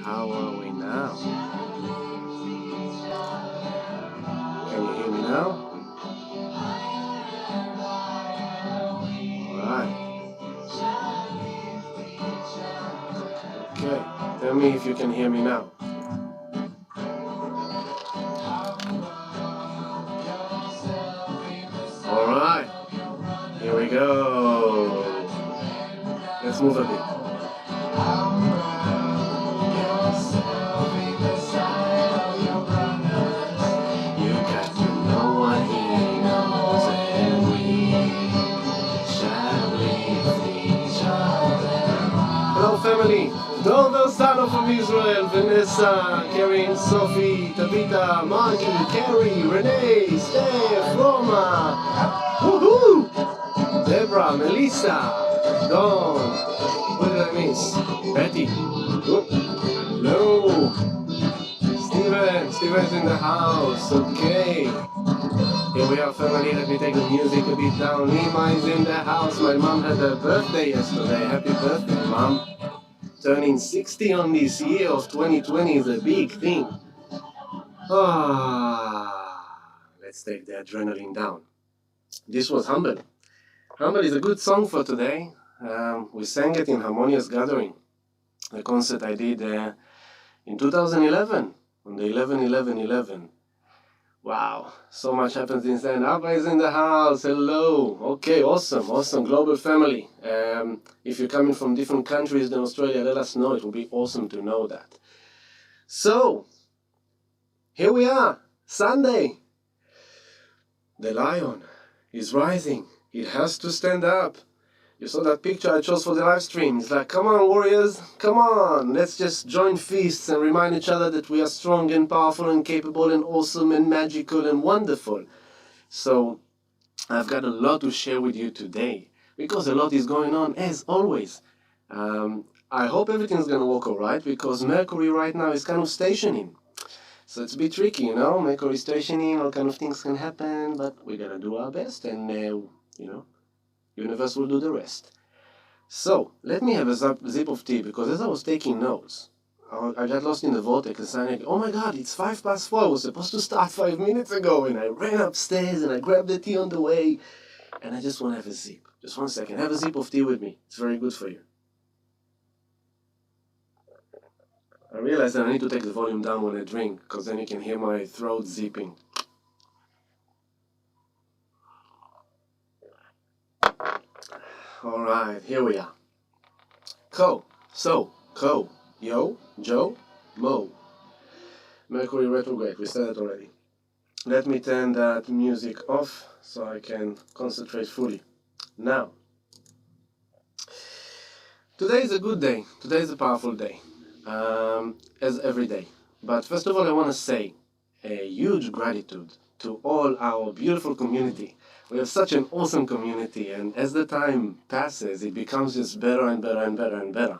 How are we now? Can you hear me now? Alright. Okay. Tell me if you can hear me now. Alright. Here we go. Let's move a bit. You got to know what he knows, and we shall live each other. Hello family, Dover, son from Israel, Vanessa, Karen, Sophie, Tabitha, Margie, Carrie, Renee, Steph, Roma, woohoo! Deborah, Melissa, Dawn, what did I miss? Betty, hello, Steven's in the house, okay. Here we are family, let me take the music a bit down. Nima is in the house, my mom had her birthday yesterday, happy birthday mom. Turning 60 on this year of 2020 is a big thing. Let's take the adrenaline down. This was Humble. Humble is a good song for today. We sang it in Harmonious Gathering, the concert I did in 2011, on the 11-11-11. Wow, so much happened since then. Abba is in the house, hello. Okay, awesome, global family. If you're coming from different countries than Australia, let us know. It will be awesome to know that. So, here we are, Sunday. The lion is rising. It has to stand up. You saw that picture I chose for the live stream. It's like, come on, warriors, come on. Let's just join fists and remind each other that we are strong and powerful and capable and awesome and magical and wonderful. So, I've got a lot to share with you today because a lot is going on, as always. I hope everything's going to work all right because Mercury right now is kind of stationing. So it's a bit tricky, you know, Mercury stationing, all kind of things can happen, but we're going to do our best and, universe will do the rest. So, let me have a sip of tea, because as I was taking notes, I got lost in the vortex and saying, oh my god, it's 4:05, I was supposed to start 5 minutes ago, and I ran upstairs and I grabbed the tea on the way, and I just want to have a sip. Just 1 second, have a sip of tea with me. It's very good for you. I realized that I need to take the volume down when I drink, because then you can hear my throat zipping. Alright, here we are. Ko, yo, Joe, Mo. Mercury retrograde, we said it already. Let me turn that music off so I can concentrate fully. Now, today is a good day. Today is a powerful day, as every day. But first of all, I want to say a huge gratitude to all our beautiful community. We have such an awesome community, and as the time passes, it becomes just better and better and better and better.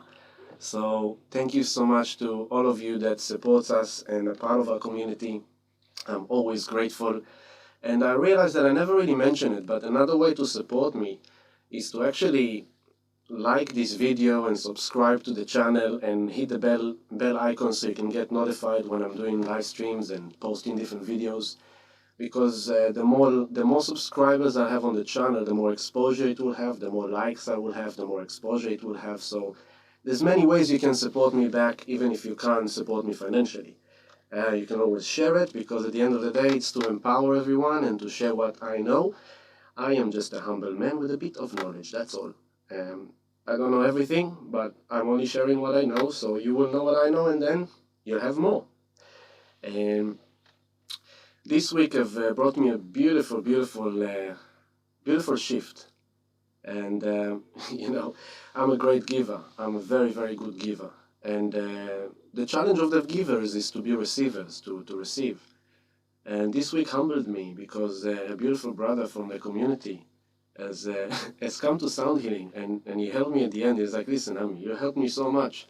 So thank you so much to all of you that supports us and are part of our community. I'm always grateful. And I realized that I never really mentioned it, but another way to support me is to actually like this video and subscribe to the channel and hit the bell icon so you can get notified when I'm doing live streams and posting different videos. Because the more subscribers I have on the channel, the more exposure it will have, the more likes I will have, the more exposure it will have. So there's many ways you can support me back, even if you can't support me financially. You can always share it, because at the end of the day, it's to empower everyone and to share what I know. I am just a humble man with a bit of knowledge, that's all. I don't know everything, but I'm only sharing what I know, so you will know what I know, and then you'll have more. This week have brought me a beautiful shift. And, I'm a great giver. I'm a very, very good giver. And the challenge of the givers is to be receivers, to receive. And this week humbled me, because a beautiful brother from the community has come to sound healing. And he helped me at the end. He's like, listen, Ami, you helped me so much.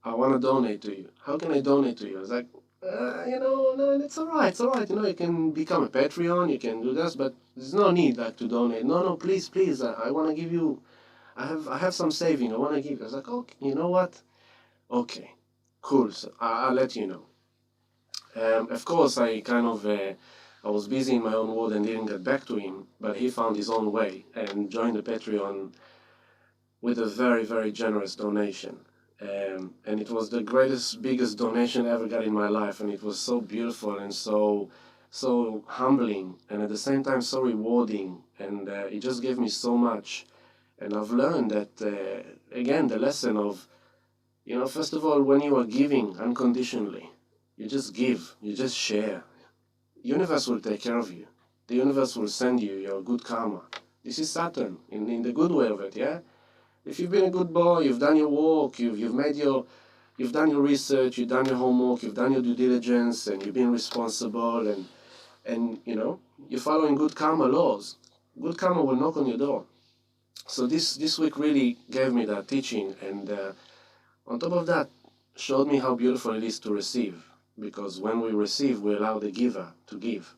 I want to donate to you. How can I donate to you? I was like, no, it's all right. You can become a Patreon, you can do this, but there's no need to donate. No, please, I want to give you. I have some saving. I want to give. I was like, okay, you know what? Okay, cool. So I'll let you know. Of course, I was busy in my own world and didn't get back to him, but he found his own way and joined the Patreon with a very, very generous donation. And it was the greatest, biggest donation I ever got in my life, and it was so beautiful and so humbling, and at the same time so rewarding, and it just gave me so much. And I've learned that again, the lesson of, first of all, when you are giving unconditionally, you just give, you just share. The universe will take care of you. The universe will send you your good karma. This is Saturn in the good way of it, yeah. If you've been a good boy, you've done your work, you've done your research, you've done your homework, you've done your due diligence, and you've been responsible, and you're following good karma laws. Good karma will knock on your door. So this week really gave me that teaching, and on top of that, showed me how beautiful it is to receive. Because when we receive, we allow the giver to give,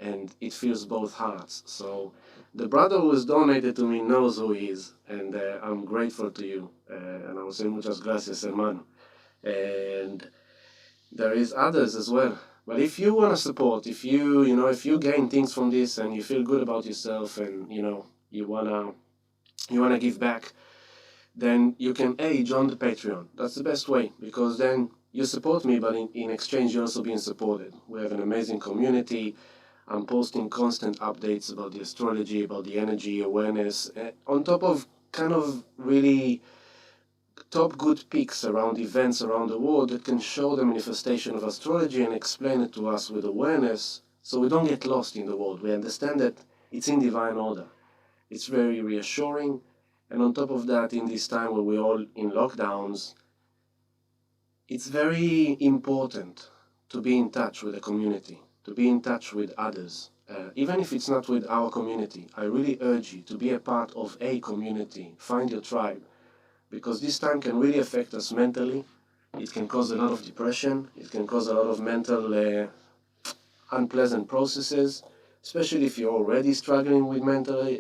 and it fills both hearts. So the brother who has donated to me knows who he is, and I'm grateful to you. And I will say muchas gracias, hermano. And there is others as well. But if you want to support, if you gain things from this and you feel good about yourself, and you wanna give back, then you can join the Patreon. That's the best way, because then you support me, but in exchange you're also being supported. We have an amazing community. I'm posting constant updates about the astrology, about the energy awareness, on top of kind of really top good picks around events around the world that can show the manifestation of astrology and explain it to us with awareness, so we don't get lost in the world. We understand that it's in divine order. It's very reassuring. And on top of that, in this time where we're all in lockdowns, it's very important to be in touch with the community, to be in touch with others. Even if it's not with our community, I really urge you to be a part of a community. Find your tribe, because this time can really affect us mentally. It can cause a lot of depression. It can cause a lot of mental unpleasant processes, especially if you're already struggling with mental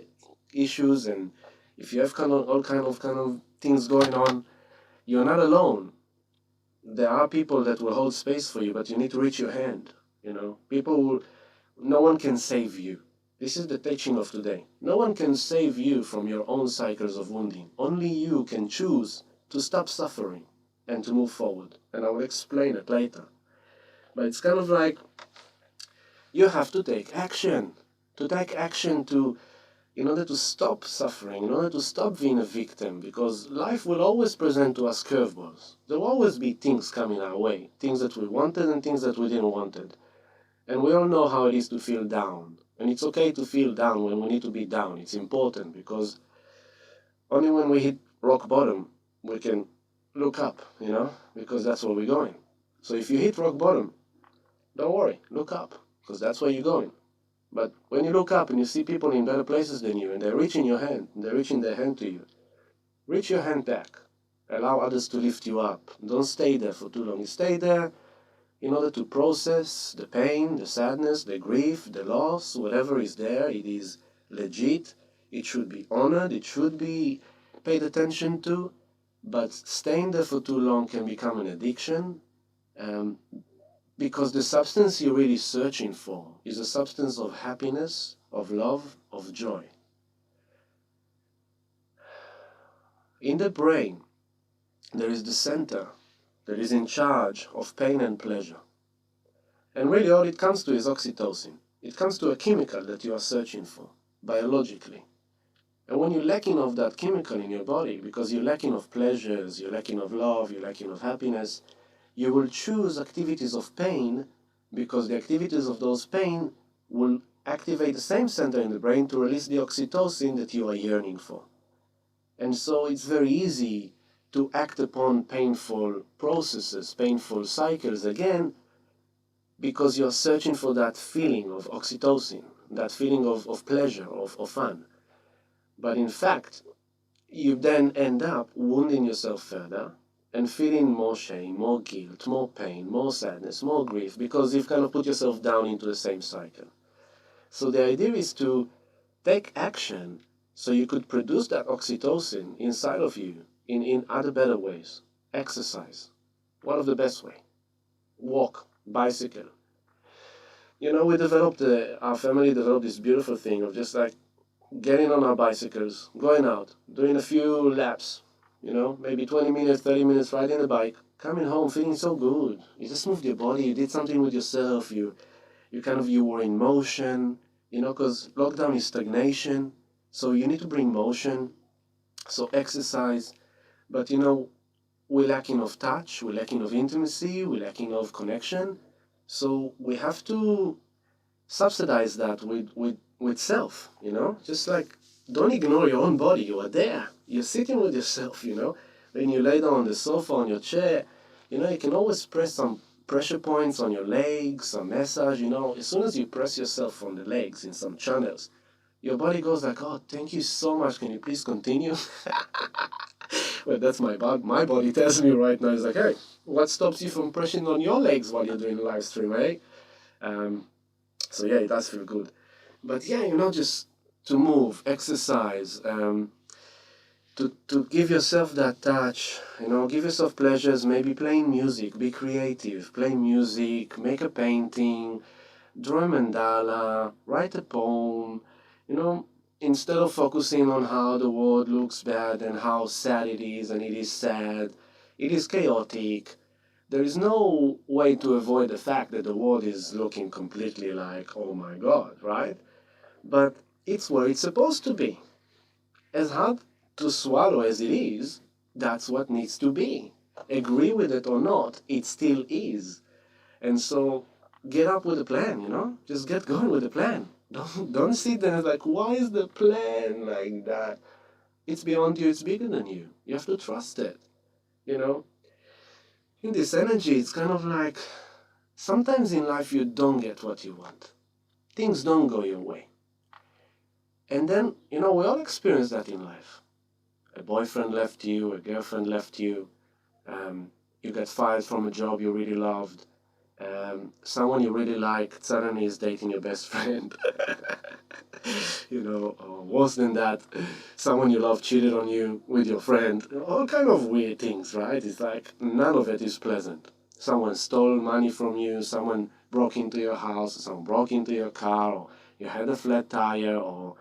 issues, and if you have all kind of things going on. You're not alone. There are people that will hold space for you, but you need to reach your hand. No one can save you. This is the teaching of today. No one can save you from your own cycles of wounding. Only you can choose to stop suffering and to move forward. And I will explain it later. But it's kind of like you have to take action. To take action in order to stop suffering, in order to stop being a victim, because life will always present to us curveballs. There will always be things coming our way, things that we wanted and things that we didn't wanted. And we all know how it is to feel down. And it's okay to feel down when we need to be down. It's important, because only when we hit rock bottom, we can look up, because that's where we're going. So if you hit rock bottom, don't worry, look up, because that's where you're going. But when you look up and you see people in better places than you, and they're reaching your hand, and they're reaching their hand to you, reach your hand back. Allow others to lift you up. Don't stay there for too long. You stay there in order to process the pain, the sadness, the grief, the loss, whatever is there. It is legit. It should be honored. It should be paid attention to. But staying there for too long can become an addiction. Because the substance you're really searching for is a substance of happiness, of love, of joy. In the brain, there is the center that is in charge of pain and pleasure. And really all it comes to is oxytocin. It comes to a chemical that you are searching for, biologically. And when you're lacking of that chemical in your body, because you're lacking of pleasures, you're lacking of love, you're lacking of happiness, you will choose activities of pain, because the activities of those pain will activate the same center in the brain to release the oxytocin that you are yearning for. And so it's very easy to act upon painful processes, painful cycles again, because you're searching for that feeling of oxytocin, that feeling of pleasure, of fun. But in fact, you then end up wounding yourself further, and feeling more shame, more guilt, more pain, more sadness, more grief, because you've kind of put yourself down into the same cycle. So the idea is to take action so you could produce that oxytocin inside of you in other better ways. exercise. One of the best way. Walk, bicycle. You know, we developed, our family developed this beautiful thing of just like getting on our bicycles, going out, doing a few laps, you know, maybe 20 minutes, 30 minutes riding the bike, coming home feeling so good. You just moved your body, you did something with yourself, you were in motion, you know, because lockdown is stagnation, so you need to bring motion, so exercise. But, you know, we're lacking of touch, we're lacking of intimacy, we're lacking of connection, so we have to subsidize that with self, you know? Just like, don't ignore your own body. You are there. You're sitting with yourself, you know? When you lay down on the sofa, on your chair, you know, you can always press some pressure points on your legs, some massage, you know? As soon as you press yourself on the legs in some channels, your body goes like, oh, thank you so much. Can you please continue? Well, that's my body. My body tells me right now, it's like, hey, what stops you from pressing on your legs while you're doing a live stream, eh? So yeah, it does feel good. But yeah, you know, just to move, exercise, to give yourself that touch, you know, give yourself pleasures, maybe playing music, be creative, play music, make a painting, draw a mandala, write a poem, you know, instead of focusing on how the world looks bad and how sad it is, and it is sad, it is chaotic. There is no way to avoid the fact that the world is looking completely like, oh my God, right? But it's where it's supposed to be. As hard to swallow as it is, that's what needs to be. Agree with it or not, it still is. And so get up with a plan, you know? Just get going with the plan. Don't sit there like, why is the plan like that? It's beyond you, it's bigger than you. You have to trust it, you know? In this energy, it's kind of like sometimes in life you don't get what you want. Things don't go your way. And then, you know, we all experience that in life. A boyfriend left you, a girlfriend left you, you get fired from a job you really loved, someone you really liked suddenly is dating your best friend. You know, or worse than that, someone you love cheated on you with your friend. All kind of weird things, right? It's like none of it is pleasant. Someone stole money from you, someone broke into your house, someone broke into your car, or you had a flat tire, or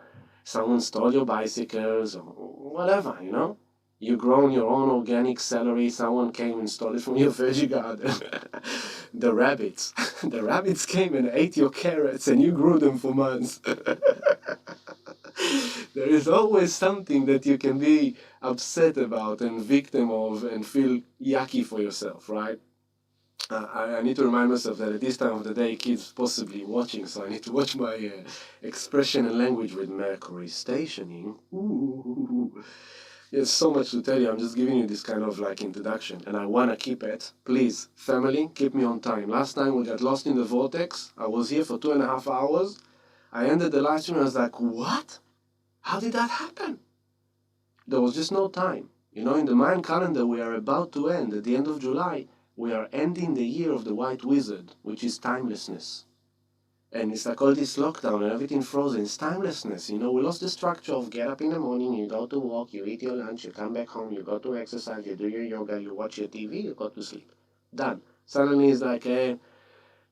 someone stole your bicycles, or whatever, you know? You grown your own organic celery, someone came and stole it from your veggie garden. The rabbits. The rabbits came and ate your carrots and you grew them for months. There is always something that you can be upset about and victim of and feel yucky for yourself, right? I need to remind myself that at this time of the day, kids possibly watching, so I need to watch my expression and language with Mercury stationing. Ooh. There's so much to tell you. I'm just giving you this kind of like introduction, and I want to keep it. Please, family, keep me on time. Last time we got lost in the vortex. I was here for 2.5 hours. I ended the live stream and I was like, what? How did that happen? There was just no time. You know, in the Mayan calendar, we are about to end. At the end of July, we are ending the year of the White Wizard, which is timelessness. And it's like all this lockdown and everything frozen. It's timelessness. You know, we lost the structure of get up in the morning, you go to walk, you eat your lunch, you come back home, you go to exercise, you do your yoga, you watch your TV, you go to sleep. Done. Suddenly it's like,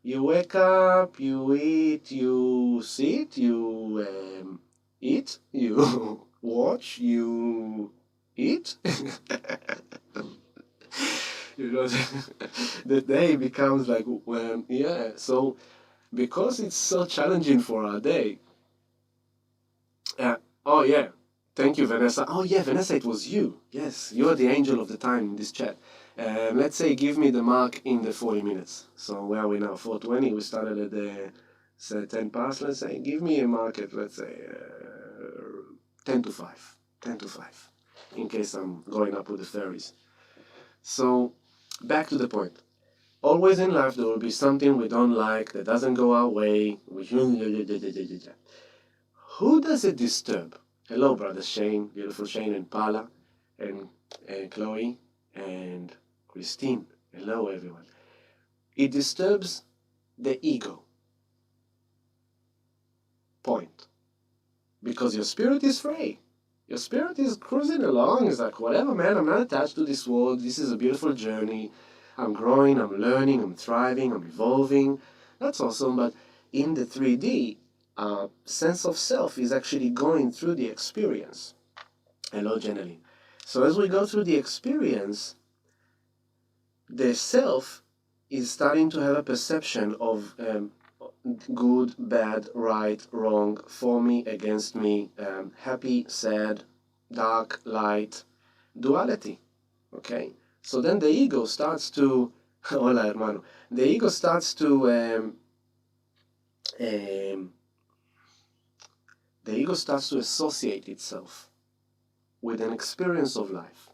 you wake up, you eat, you sit, you eat, you watch, you eat. You know, the day becomes like, yeah, so because it's so challenging for our day. Oh yeah, thank you, Vanessa. Oh yeah, Vanessa, it was you. Yes, you're the angel of the time in this chat. Let's say give me the mark in the 40 minutes. So where are we now? 4:20. We started at the say 10 past. Let's say give me a mark at let's say 10 to 5. 10 to 5. In case I'm going up with the fairies. So back to the point. Always in life there will be something we don't like that doesn't go our way. Who does it disturb? Hello, brother Shane, beautiful Shane and Paula, and Chloe, and Christine. Hello, everyone. It disturbs the ego. Point. Because your spirit is free. Your spirit is cruising along. It's like, whatever, man, I'm not attached to this world. This is a beautiful journey. I'm growing, I'm learning, I'm thriving, I'm evolving. That's awesome. But in the 3D, sense of self is actually going through the experience. Hello, Jenny. So as we go through the experience, the self is starting to have a perception of good, bad, right, wrong, for me, against me, happy, sad, dark, light, duality. Okay? So then the ego starts to, hola hermano, the ego starts to, the ego starts to associate itself with an experience of life.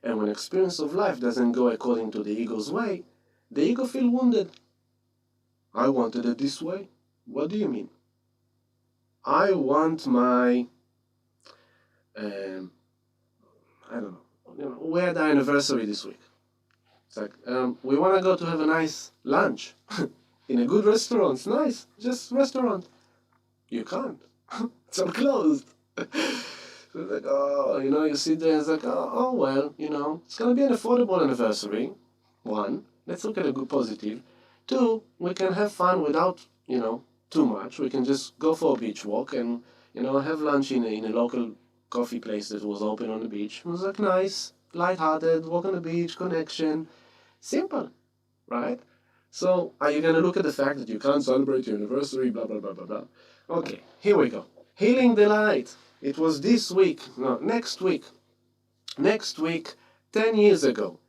And when experience of life doesn't go according to the ego's way, the ego feels wounded. I wanted it this way. What do you mean? I want my, I don't know, we had our anniversary this week. It's like, we want to go to have a nice lunch in a good restaurant. It's nice, just restaurant. You can't. It's all closed. So it's like, oh, you sit there and it's like, oh, well, it's going to be an affordable anniversary. One, let's look at a good positive. Two, we can have fun without, too much. We can just go for a beach walk and, have lunch in a local coffee place that was open on the beach. It was like nice, lighthearted, walk on the beach, connection. Simple, right? So are you going to look at the fact that you can't celebrate your anniversary, blah, blah, blah, blah, blah? Okay, here we go. Healing the light. It was this week, no, next week, 10 years ago,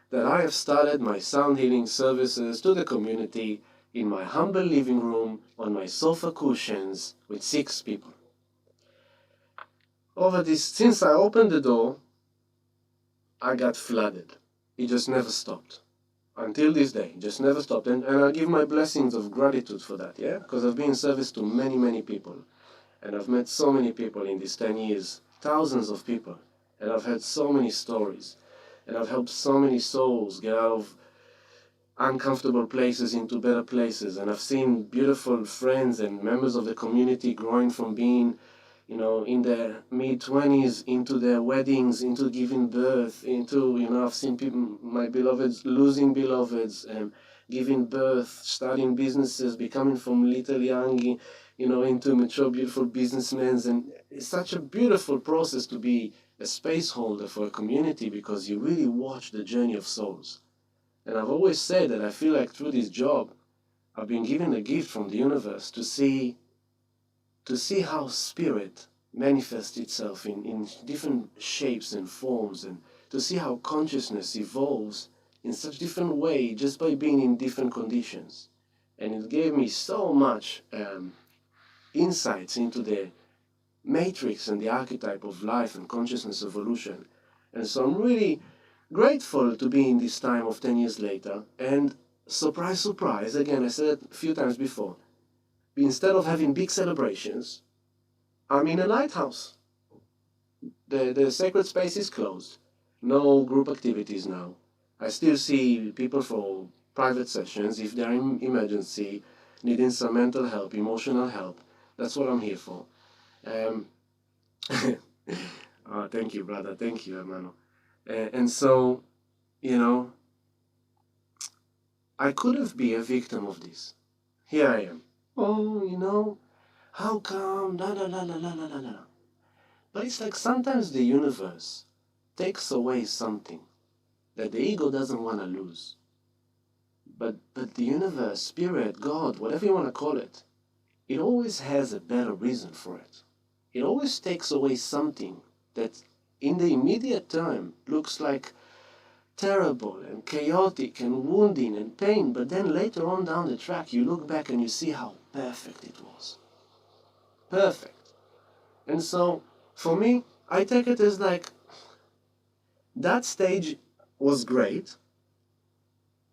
that I have started my sound healing services to the community in my humble living room on my sofa cushions with 6 people. Since I opened the door, I got flooded. It just never stopped. Until this day, just never stopped. And I give my blessings of gratitude for that, yeah? Because I've been in service to many, many people. And I've met so many people in these 10 years, thousands of people. And I've heard so many stories. And I've helped so many souls get out of uncomfortable places into better places. And I've seen beautiful friends and members of the community growing from being, in their mid-20s into their weddings, into giving birth, into, I've seen people, my beloveds, losing beloveds, giving birth, starting businesses, becoming from little young, into mature, beautiful businessmen. And it's such a beautiful process to be a space holder for a community because you really watch the journey of souls. And I've always said that I feel like through this job, I've been given a gift from the universe to see how spirit manifests itself in different shapes and forms, and to see how consciousness evolves in such different way just by being in different conditions. And it gave me so much insights into the matrix and the archetype of life and consciousness evolution. And so I'm really grateful to be in this time of 10 years later. And surprise, surprise, again, I said it a few times before, instead of having big celebrations, I'm in a lighthouse. The sacred space is closed. No group activities now. I still see people for private sessions if they're in emergency, needing some mental help, emotional help. That's what I'm here for. Oh, thank you, brother. Thank you, hermano. And so, I could have been a victim of this. Here I am. Oh, how come? La la la la la la la la. But it's like sometimes the universe takes away something that the ego doesn't want to lose. But the universe, spirit, God, whatever you want to call it, it always has a better reason for it. It always takes away something that in the immediate term looks like terrible and chaotic and wounding and pain, but then later on down the track you look back and you see how perfect it was. Perfect. And so for me, I take it as like that stage was great,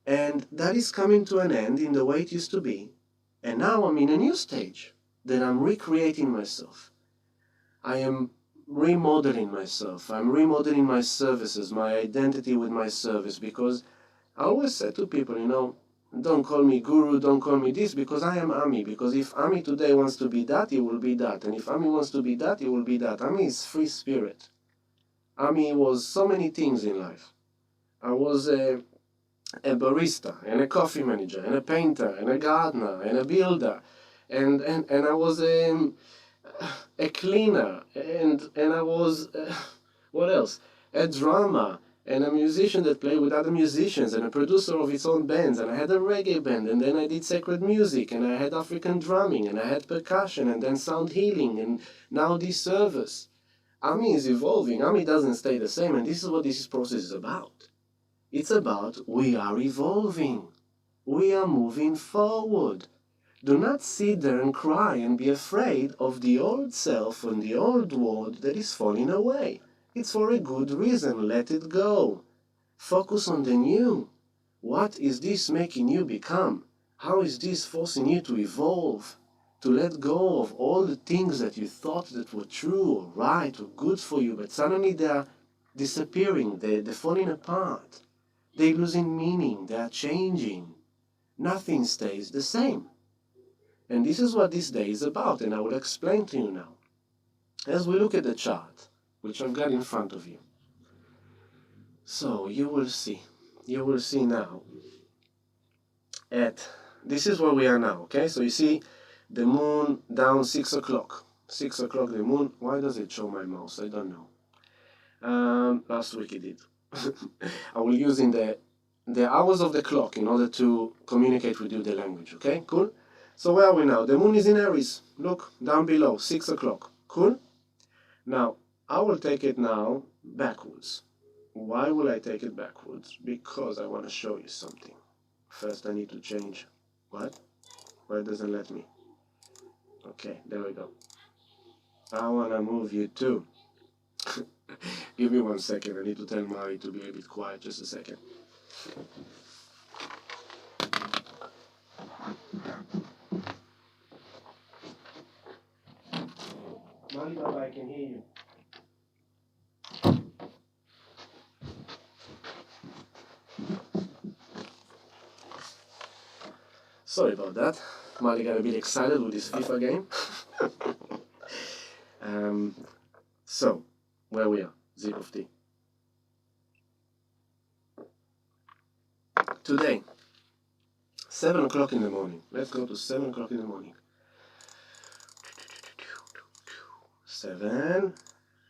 and that is coming to an end in the way it used to be, and now I'm in a new stage that I'm recreating myself. I am remodeling myself. I'm remodeling my services, my identity with my service, because I always said to people, Don't call me guru, don't call me this, because I am Ami. Because if Ami today wants to be that, he will be that. And if Ami wants to be that, he will be that. Ami is free spirit. Ami was so many things in life. I was a barista, and a coffee manager, and a painter, and a gardener, and a builder. And I was a cleaner, and I was, what else? A drummer, and a musician that played with other musicians, and a producer of its own bands, and I had a reggae band, and then I did sacred music, and I had African drumming, and I had percussion, and then sound healing, and now this service. Ami is evolving. Ami doesn't stay the same, and this is what this process is about. It's about we are evolving. We are moving forward. Do not sit there and cry and be afraid of the old self and the old world that is falling away. It's for a good reason. Let it go. Focus on the new. What is this making you become? How is this forcing you to evolve? To let go of all the things that you thought that were true or right or good for you, but suddenly they are disappearing, they're falling apart. They're losing meaning, they are changing. Nothing stays the same. And this is what this day is about, and I will explain to you now. As we look at the chart, which I've got in front of you. So you will see now this is where we are now, okay? So you see the moon down 6 o'clock. 6 o'clock the moon. Why does it show my mouse? I don't know. Last week it did. I will use in the hours of the clock in order to communicate with you the language, okay? Cool? So where are we now? The moon is in Aries. Look, down below, 6 o'clock. Cool? Now, I will take it now backwards. Why will I take it backwards? Because I want to show you something. First, I need to change. What? Why it doesn't let me? Okay, there we go. I want to move you too. Give me 1 second. I need to tell Mari to be a bit quiet. Just a second. Mari, Baba, I can hear you. Sorry about that. Mali got a bit excited with this FIFA game. So, where we are, zip of tea. Today, 7 o'clock in the morning. Let's go to 7 o'clock in the morning. 7.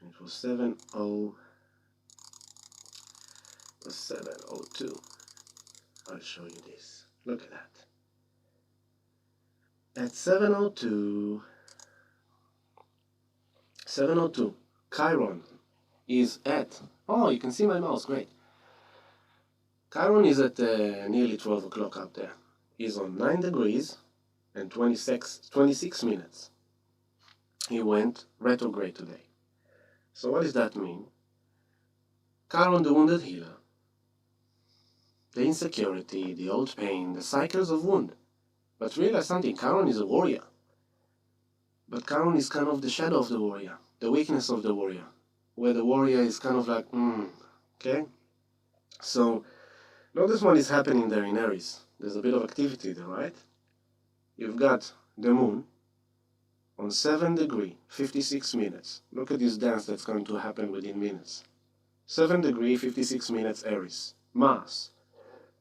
It was 7:02. I'll show you this. Look at that. At 7:02, Chiron is at, oh, you can see my mouse, great. Chiron is at nearly 12 o'clock up there. He's on 9 degrees and 26 minutes. He went retrograde today. So what does that mean? Chiron, the wounded healer, the insecurity, the old pain, the cycles of wound. But realize something, Chiron is a warrior. But Chiron is kind of the shadow of the warrior, the weakness of the warrior, where the warrior is kind of like, okay? So, notice what is happening there in Aries. There's a bit of activity there, right? You've got the moon on 7 degrees, 56 minutes. Look at this dance that's going to happen within minutes. 7 degrees, 56 minutes, Aries. Mars,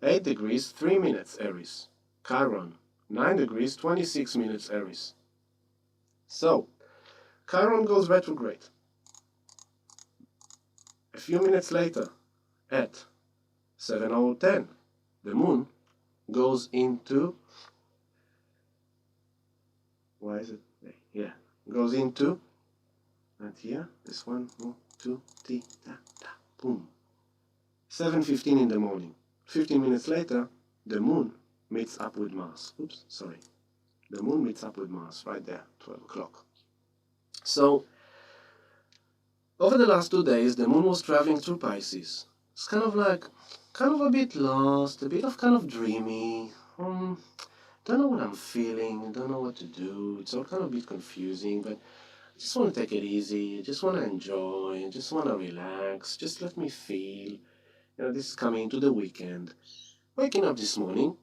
8 degrees, 3 minutes, Aries. Chiron, 9 degrees, 26 minutes, Aries. So, Chiron goes retrograde. A few minutes later, at 7:10, the moon goes into, why is it? Yeah, goes into, and here, this one, 1, 2, 3, ta, ta, boom. 7:15 in the morning. 15 minutes later, the moon meets up with Mars. Oops, sorry. The moon meets up with Mars right there, 12 o'clock. So, over the last 2 days, the moon was traveling through Pisces. It's kind of a bit lost, a bit of kind of dreamy. Don't know what I'm feeling, don't know what to do. It's all kind of a bit confusing, but I just want to take it easy. I just want to enjoy. I just want to relax. Just let me feel. This is coming into the weekend. Waking up this morning,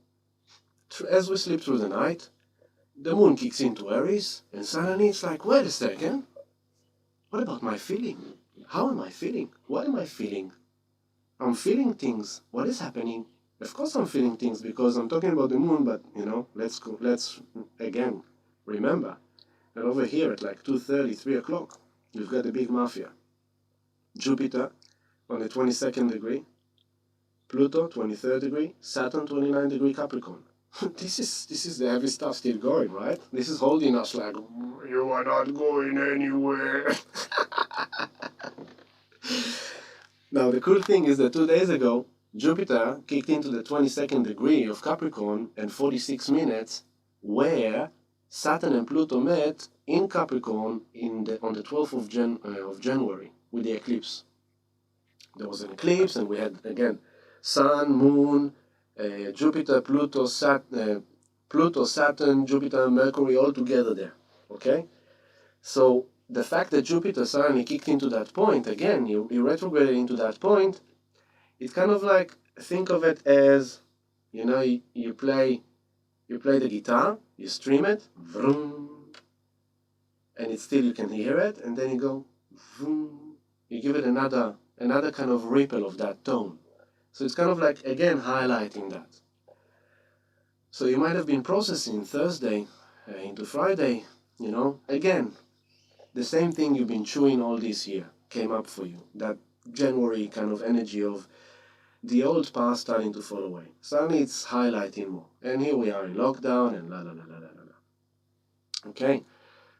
as we sleep through the night, the moon kicks into Aries, and suddenly it's like, wait a second, what about my feeling? How am I feeling? What am I feeling? I'm feeling things. What is happening? Of course I'm feeling things because I'm talking about the moon, but let's again remember that over here at like 2:30, 3 o'clock, you've got the big mafia. Jupiter on the 22nd degree, Pluto 23rd degree, Saturn 29 degree Capricorn. This is the heavy stuff still going, right? This is holding us like, you are not going anywhere. Now the cool thing is that 2 days ago, Jupiter kicked into the 22nd degree of Capricorn and 46 minutes, where Saturn and Pluto met in Capricorn on the 12th of January with the eclipse. There was an eclipse, and we had again Sun, Moon, Jupiter, Pluto, Saturn, Jupiter, Mercury, all together there. Okay, so the fact that Jupiter suddenly kicked into that point again, you retrograded into that point. It's kind of like, think of it as, you play the guitar, you stream it, vroom, and it's still, you can hear it, and then you go vroom, you give it another kind of ripple of that tone. So it's kind of like, again, highlighting that. So you might have been processing Thursday into Friday, again, the same thing you've been chewing all this year came up for you. That January kind of energy of the old past starting to fall away. Suddenly it's highlighting more. And here we are in lockdown and la la la la la la. Okay?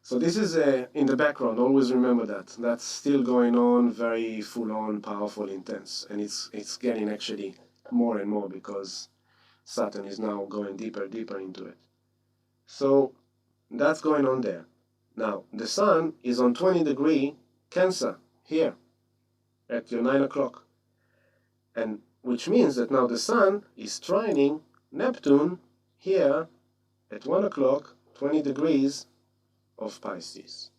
So this is in the background. Always remember that. That's still going on, very full-on, powerful, intense. And it's getting actually more and more because Saturn is now going deeper into it. So that's going on there. Now, the Sun is on 20 degree Cancer, here, at your 9 o'clock. And which means that now the Sun is trining Neptune here at 1 o'clock, 20 degrees of Pisces.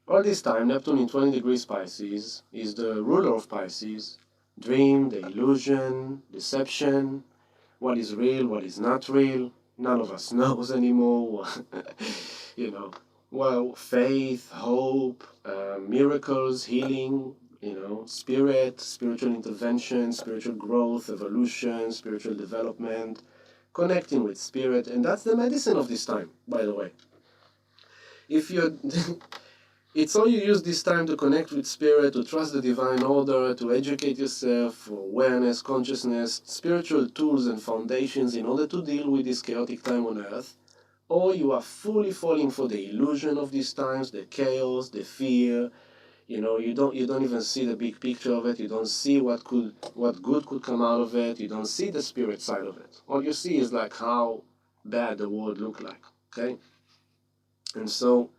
All this time, Neptune in 20 degrees Pisces is the ruler of Pisces. Dream, the illusion, deception, what is real, what is not real. None of us knows anymore. Well, faith, hope, miracles, healing, spiritual intervention, spiritual growth, evolution, spiritual development, connecting with spirit. And that's the medicine of this time, by the way. If you're it's all you use this time to connect with spirit, to trust the divine order, to educate yourself for awareness, consciousness, spiritual tools and foundations in order to deal with this chaotic time on earth, or you are fully falling for the illusion of these times, the chaos, the fear. You don't even see the big picture of it. You don't see what good could come out of it. You don't see the spirit side of it. All you see is like how bad the world looked like. Okay? And so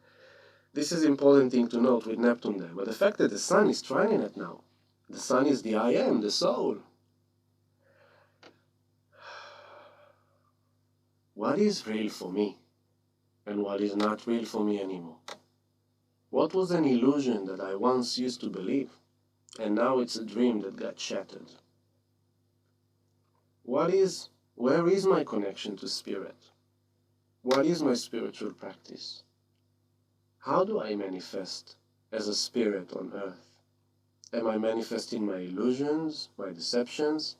this is an important thing to note with Neptune there. But the fact that the Sun is trining it now, the Sun is the I am, the soul. What is real for me and what is not real for me anymore? What was an illusion that I once used to believe and now it's a dream that got shattered? Where is my connection to spirit? What is my spiritual practice? How do I manifest as a spirit on earth? Am I manifesting my illusions, my deceptions?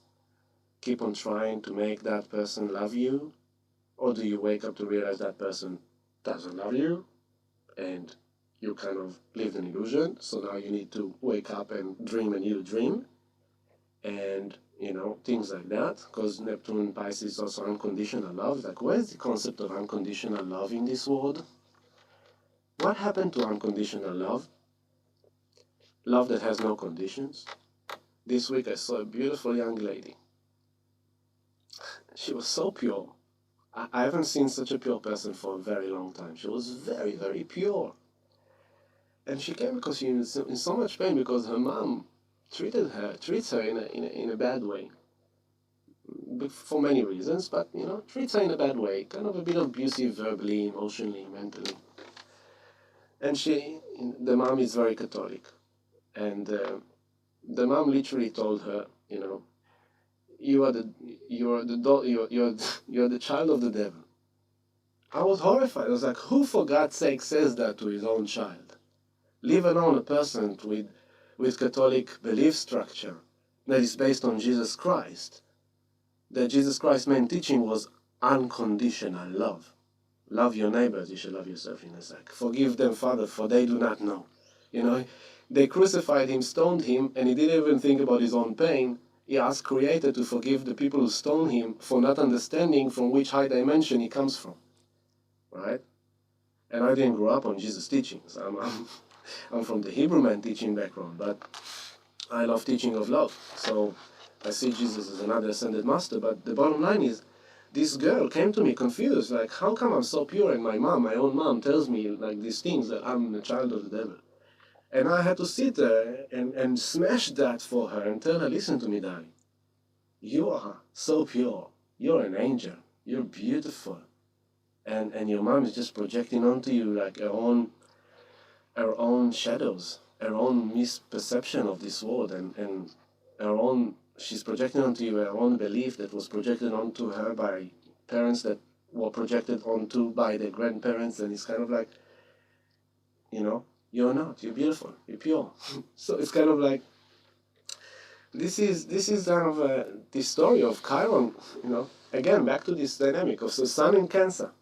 Keep on trying to make that person love you? Or do you wake up to realize that person doesn't love you and you kind of lived an illusion, so now you need to wake up and dream a new dream? And, things like that, because Neptune Pisces is also unconditional love. Like, where's the concept of unconditional love in this world? What happened to unconditional love? Love that has no conditions. This week I saw a beautiful young lady. She was so pure. I haven't seen such a pure person for a very long time. She was very, very pure. And she came because she was in so much pain because her mom treats her in a bad way. For many reasons, but, treats her in a bad way. Kind of a bit abusive verbally, emotionally, mentally. And the mom is very Catholic. And the mom literally told her, you're the child of the devil. I was horrified. I was like, who for God's sake says that to his own child? Leave alone a person with Catholic belief structure that is based on Jesus Christ. That Jesus Christ's main teaching was unconditional love. Love your neighbors, you should love yourself in a sec. Forgive them, Father, for they do not know. You know, they crucified him, stoned him, and he didn't even think about his own pain. He asked Creator to forgive the people who stoned him for not understanding from which high dimension he comes from. Right? And I didn't grow up on Jesus' teachings. I'm from the Hebrew man teaching background, but I love teaching of love. So I see Jesus as another ascended master. But the bottom line is, this girl came to me confused, like, how come I'm so pure and my own mom, tells me like these things that I'm a child of the devil? And I had to sit there and smash that for her and tell her, listen to me, darling. You are so pure. You're an angel. You're beautiful. And your mom is just projecting onto you like her own shadows, her own misperception of this world, and her own, she's projecting onto you her own belief that was projected onto her by parents that were projected onto by their grandparents, and it's kind of like, you're not, you're beautiful, you're pure. So it's kind of like, this is kind of this story of Chiron, again, back to this dynamic of the sun in Cancer.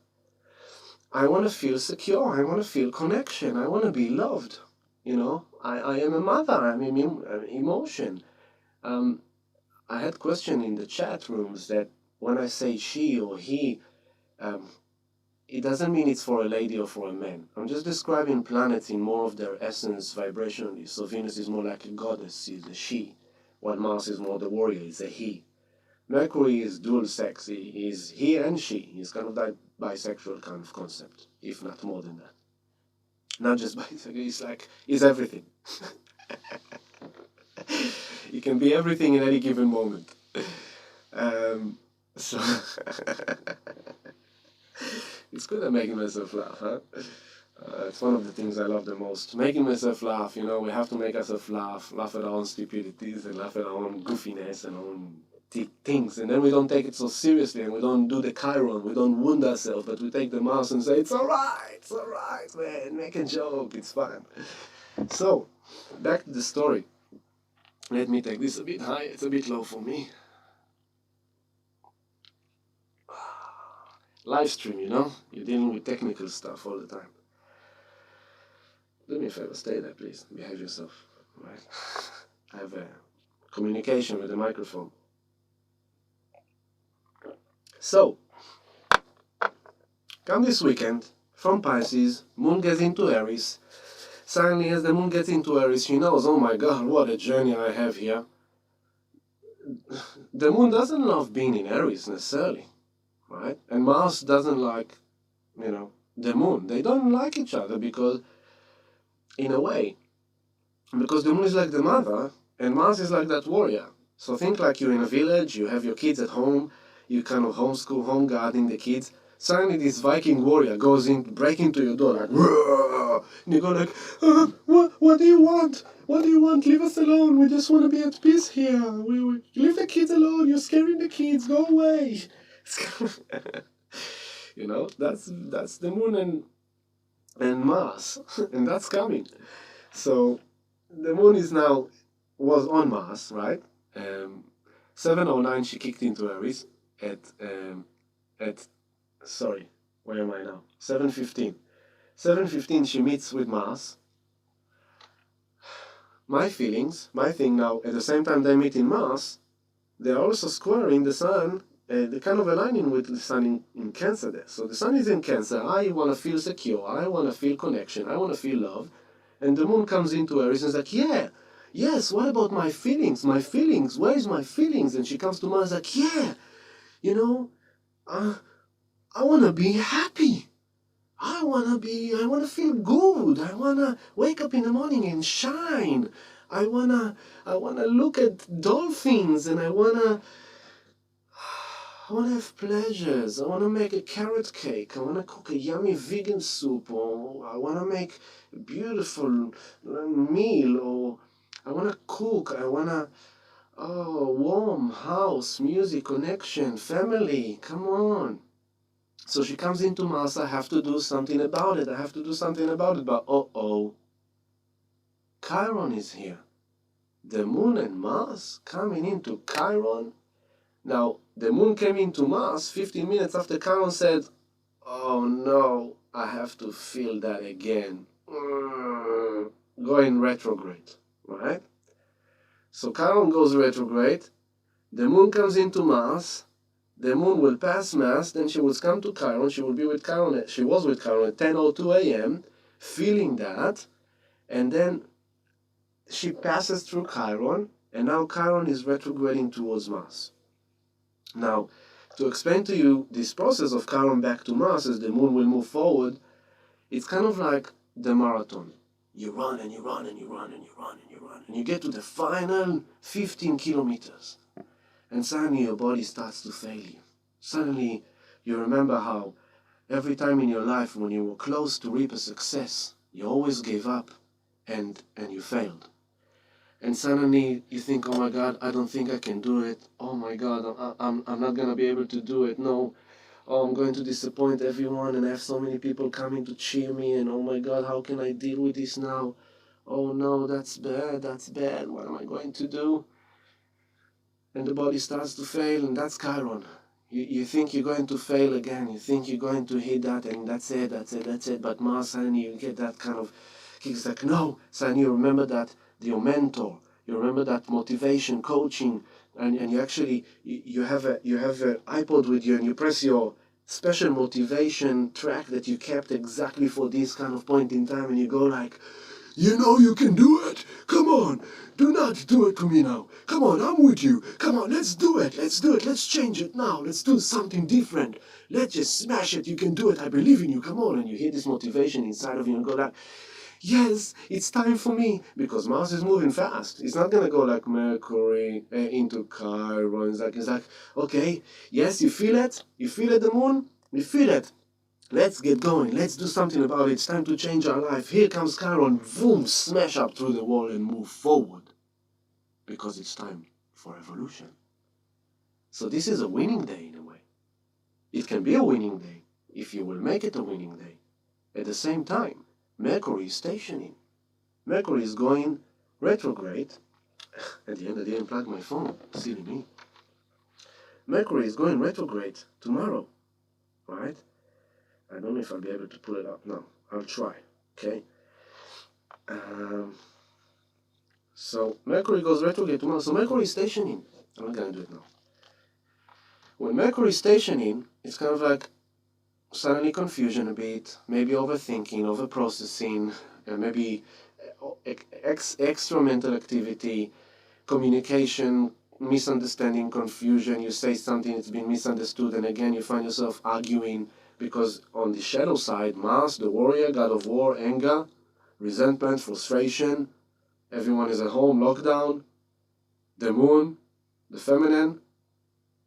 I want to feel secure. I want to feel connection. I want to be loved. I am a mother. I'm emotion. I had question in the chat rooms that when I say she or he, it doesn't mean it's for a lady or for a man. I'm just describing planets in more of their essence vibrationally. So Venus is more like a goddess, is a she, while Mars is more the warrior, is a he. Mercury is dual sex. He is he and she. He's kind of that bisexual kind of concept, if not more than that. Not just bisexual, he's everything. He can be everything in any given moment. So it's good at making myself laugh, huh? It's one of the things I love the most. Making myself laugh, we have to make ourselves laugh at our own stupidities and laugh at our own goofiness and our own things, and then we don't take it so seriously, and we don't do the Chiron, we don't wound ourselves, but we take the Mars and say, it's alright, man, make a joke, it's fine. So, back to the story. Let me take this a bit high, it's a bit low for me. Live stream, you're dealing with technical stuff all the time. Do me a favor, stay there, please, behave yourself, right? I have a communication with the microphone. So, come this weekend, from Pisces, Moon gets into Aries. Suddenly, as the Moon gets into Aries, she knows, oh my God, what a journey I have here. The Moon doesn't love being in Aries necessarily, right? And Mars doesn't like, the Moon. They don't like each other because, in a way, because the Moon is like the mother, and Mars is like that warrior. So think like you're in a village, you have your kids at home, you kind of homeschool, home guarding the kids. Suddenly this Viking warrior goes in, break into your door like, "Roar!" And you go like, what do you want? What do you want? Leave us alone. We just want to be at peace here. We leave the kids alone. You're scaring the kids. Go away. That's the Moon and Mars, and that's coming. So the Moon was on Mars, right? 7:09 she kicked into Aries at sorry, where am I now? 7:15. 7:15 she meets with Mars. My thing now, at the same time they meet in Mars, they're also squaring the Sun, they're kind of aligning with the Sun in Cancer there. So the Sun is in Cancer, I want to feel secure, I want to feel connection, I want to feel love. And the Moon comes into Aries and is like, yes, what about my feelings? Where is my feelings? And she comes to Mars like, I want to be happy. I want to feel good. I want to wake up in the morning and shine. I want to look at dolphins, and I want to have pleasures. I want to make a carrot cake. I want to cook a yummy vegan soup, or I want to make a beautiful meal, or I want to cook. I want Oh, warm house, music, connection, family, come on. So she comes into Mars, I have to do something about it, I have to do something about it, but Chiron is here. The moon and Mars coming into Chiron. Now, the moon came into Mars 15 minutes after Chiron said, oh no, I have to feel that again. Going retrograde, right? So Chiron goes retrograde, the moon comes into Mars, the moon will pass Mars, then she will come to Chiron, she will be with Chiron, she was with Chiron at 10:02 a.m., feeling that, and then she passes through Chiron, and now Chiron is retrograding towards Mars. Now, to explain to you this process of Chiron back to Mars as the moon will move forward, it's kind of like the marathon. You run and you run and you run and you run and you run, and you get to the final 15 kilometers, and suddenly your body starts to fail you. Suddenly, you remember how every time in your life when you were close to reap a success, you always gave up and you failed. And suddenly you think, oh my God, I don't think I can do it. Oh my God, I'm not going to be able to do it. No, oh, I'm going to disappoint everyone and I have so many people coming to cheer me and oh my God, how can I deal with this now? Oh no, that's bad, what am I going to do? And the body starts to fail, and that's Chiron. You think you're going to fail again, you think you're going to hit that and that's it, but Mars, suddenly you get that kind of kick. It's like, no, suddenly you remember that your mentor, you remember that motivation, coaching, and you actually, you have a iPod with you and you press your special motivation track that you kept exactly for this kind of point in time, and you go like, you know you can do it. Come on. Do not do it to me now. Come on, I'm with you. Come on, let's do it. Let's do it. Let's change it now. Let's do something different. Let's just smash it. You can do it. I believe in you. Come on. And you hear this motivation inside of you and go like, yes, it's time for me. Because Mars is moving fast. It's not going to go like Mercury into Chiron. It's like, okay, yes, you feel it. You feel it, the moon. You feel it. Let's get going. Let's do something about it. It's time to change our life. Here comes Chiron. Boom, smash up through the wall and move forward. Because it's time for evolution. So this is a winning day in a way. It can be a winning day if you will make it a winning day. At the same time, Mercury is stationing. Mercury is going retrograde. At the end, I didn't plug my phone. Silly me. Mercury is going retrograde tomorrow, right? I don't know if I'll be able to pull it up. No, I'll try. Okay. So Mercury goes retrograde tomorrow. So Mercury is stationing. I'm not going to do it now. When Mercury is stationing, it's kind of like suddenly confusion a bit, maybe overthinking, overprocessing, maybe extra mental activity, communication, misunderstanding, confusion. You say something, it's been misunderstood, and again you find yourself arguing because on the shadow side, Mars, the warrior, god of war, anger, resentment, frustration, everyone is at home, lockdown. The moon, the feminine,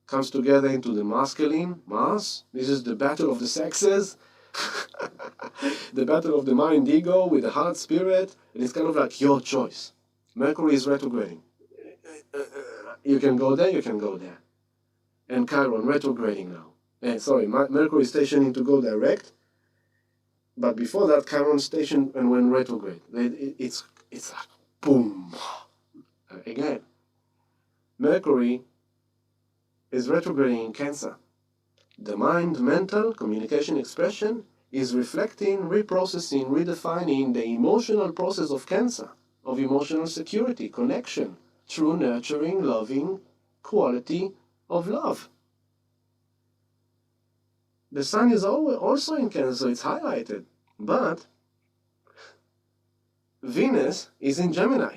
comes together into the masculine, Mars. This is the battle of the sexes. The battle of the mind ego with the heart spirit. And it's kind of like your choice. Mercury is retrograding. You can go there, you can go there. And Chiron retrograding now. Mercury is stationing to go direct. But before that, Chiron stationed and went retrograde. It's like boom. Again, Mercury is retrograding in Cancer. The mind, mental, communication, expression is reflecting, reprocessing, redefining the emotional process of Cancer, of emotional security, connection, true nurturing, loving quality of love. The Sun is also in Cancer, so it's highlighted. But Venus is in Gemini.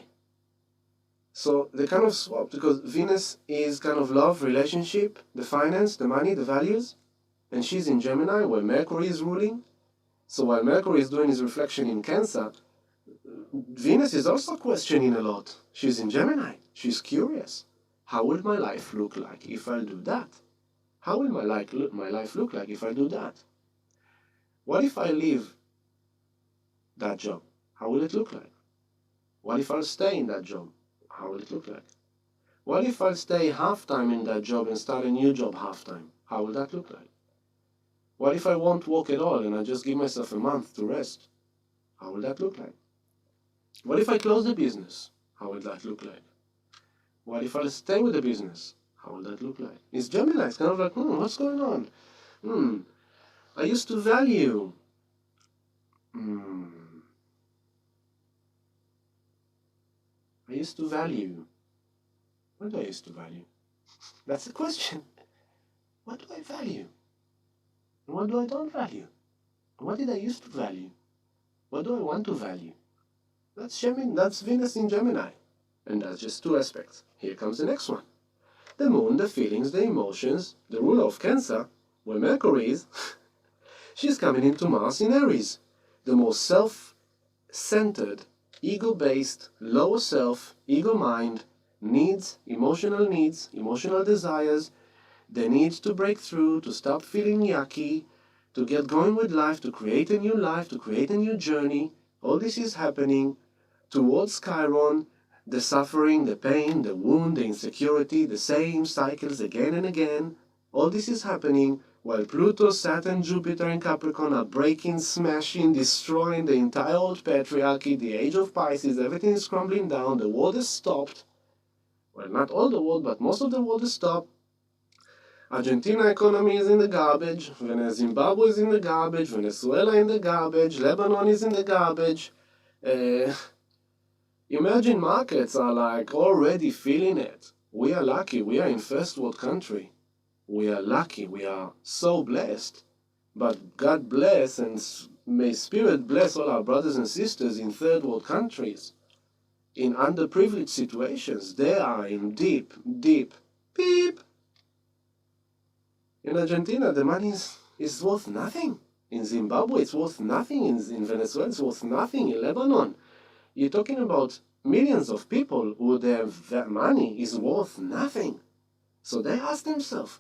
So they kind of swap because Venus is kind of love, relationship, the finance, the money, the values. And she's in Gemini where Mercury is ruling. So while Mercury is doing his reflection in Cancer, Venus is also questioning a lot. She's in Gemini. She's curious. How will my life look like if I do that? How will my life look like if I do that? What if I leave that job? How will it look like? What if I'll stay in that job? How will it look like? What if I stay half-time in that job and start a new job half-time? How will that look like? What if I won't work at all and I just give myself a month to rest? How will that look like? What if I close the business? How will that look like? What if I stay with the business? How will that look like? It's Gemini. It's kind of like, what's going on? I used to value. I used to value. What do I used to value? That's the question. What do I value? And what do I don't value? And what did I used to value? What do I want to value? That's Venus in Gemini. And that's just two aspects. Here comes the next one. The moon, the feelings, the emotions, the ruler of Cancer, where Mercury is, she's coming into Mars in Aries. The more self-centered, ego-based, lower self, ego mind, needs, emotional desires, the need to break through, to stop feeling yucky, to get going with life, to create a new journey. All this is happening towards Chiron, the suffering, the pain, the wound, the insecurity, the same cycles again and again. All this is happening while Pluto, Saturn, Jupiter, and Capricorn are breaking, smashing, destroying the entire old patriarchy, the age of Pisces. Everything is crumbling down. The world is stopped. Well, not all the world, but most of the world is stopped. Argentina economy is in the garbage. Zimbabwe is in the garbage. Venezuela in the garbage. Lebanon is in the garbage. Emerging markets are like already feeling it. We are lucky. We are in first world country. We are lucky. We are so blessed. But God bless and may Spirit bless all our brothers and sisters in third world countries, in underprivileged situations. They are in deep, deep, beep. In Argentina, the money is worth nothing. In Zimbabwe, it's worth nothing. In Venezuela, it's worth nothing. In Lebanon, you're talking about millions of people who their money is worth nothing. So they ask themselves,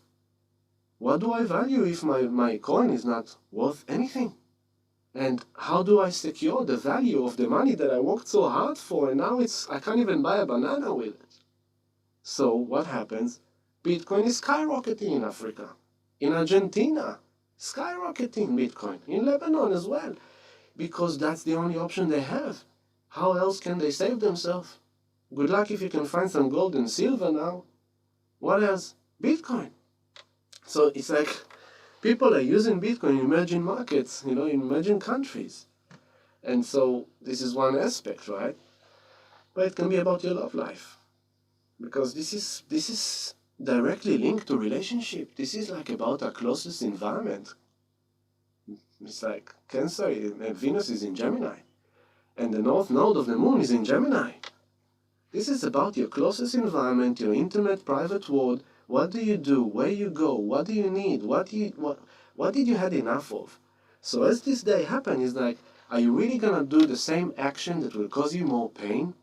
what do I value if my coin is not worth anything? And how do I secure the value of the money that I worked so hard for, and now I can't even buy a banana with it? So what happens? Bitcoin is skyrocketing in Africa. In Argentina, skyrocketing Bitcoin. In Lebanon as well. Because that's the only option they have. How else can they save themselves? Good luck if you can find some gold and silver now. What else? Bitcoin. So it's like people are using Bitcoin in emerging markets, in emerging countries. And so this is one aspect, right? But it can be about your love life. Because this is directly linked to relationship. This is like about our closest environment. It's like Cancer and Venus is in Gemini. And the north node of the moon is in Gemini. This is about your closest environment, your intimate private world. What do you do? Where you go? What do you need? What did you had enough of? So as this day happens, it's like, are you really gonna do the same action that will cause you more pain?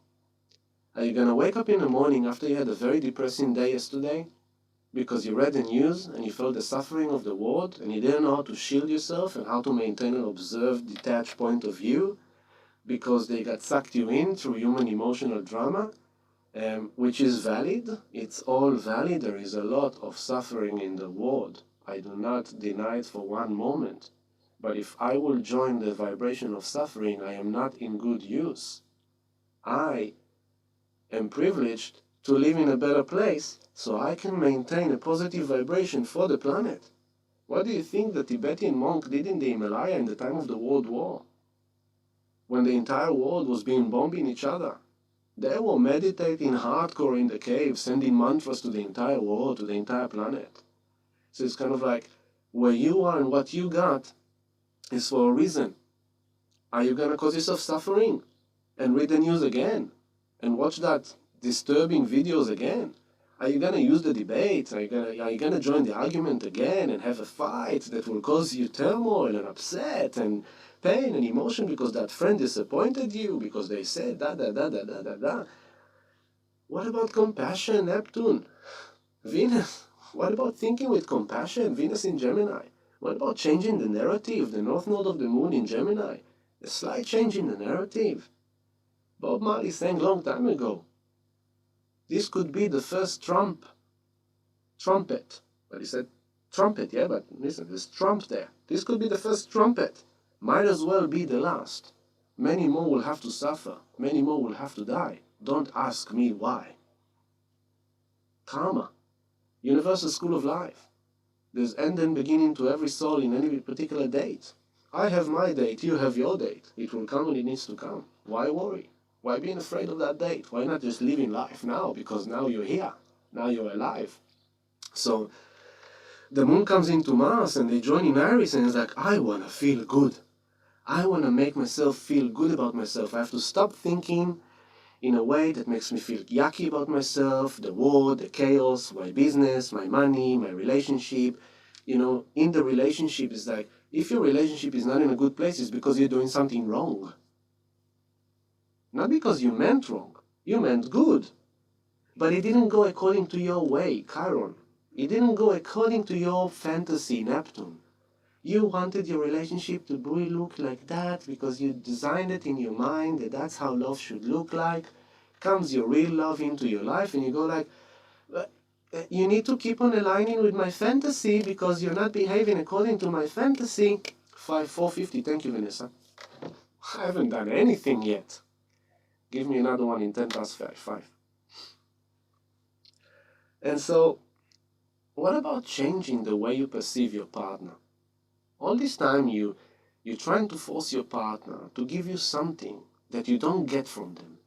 Are you gonna wake up in the morning after you had a very depressing day yesterday because you read the news and you felt the suffering of the world and you didn't know how to shield yourself and how to maintain an observed, detached point of view because they got sucked you in through human emotional drama, which is valid. It's all valid. There is a lot of suffering in the world. I do not deny it for one moment. But if I will join the vibration of suffering, I am not in good use. I am privileged to live in a better place so I can maintain a positive vibration for the planet. What do you think the Tibetan monk did in the Himalaya in the time of the World War? When the entire world was being bombing each other. They were meditating hardcore in the cave, sending mantras to the entire world, to the entire planet. So it's kind of like, where you are and what you got is for a reason. Are you going to cause yourself suffering and read the news again and watch that disturbing videos again? Are you going to use the debate? Are you going to join the argument again and have a fight that will cause you turmoil and upset and pain and emotion because that friend disappointed you because they said da da da da da da da? What about compassion, Neptune? Venus? What about thinking with compassion, Venus in Gemini? What about changing the narrative, the north node of the moon in Gemini? A slight change in the narrative. Bob Marley sang long time ago. This could be the first trumpet. But he said trumpet, yeah, but listen, there's trump there. This could be the first trumpet. Might as well be the last. Many more will have to suffer. Many more will have to die. Don't ask me why. Karma. Universal school of life. There's end and beginning to every soul in any particular date. I have my date, you have your date. It will come when it needs to come. Why worry? Why being afraid of that date? Why not just living life now? Because now you're here. Now you're alive. So the moon comes into Mars and they join in Aries and it's like, I want to feel good. I want to make myself feel good about myself. I have to stop thinking in a way that makes me feel yucky about myself, the war, the chaos, my business, my money, my relationship. You know, in the relationship, it's like, if your relationship is not in a good place, it's because you're doing something wrong. Not because you meant wrong. You meant good. But it didn't go according to your way, Chiron. It didn't go according to your fantasy, Neptune. You wanted your relationship to look like that because you designed it in your mind that that's how love should look like. Comes your real love into your life and you go like, you need to keep on aligning with my fantasy because you're not behaving according to my fantasy. 450, thank you, Vanessa. I haven't done anything yet. Give me another one in 10 past 5. And so, what about changing the way you perceive your partner? All this time you're trying to force your partner to give you something that you don't get from them.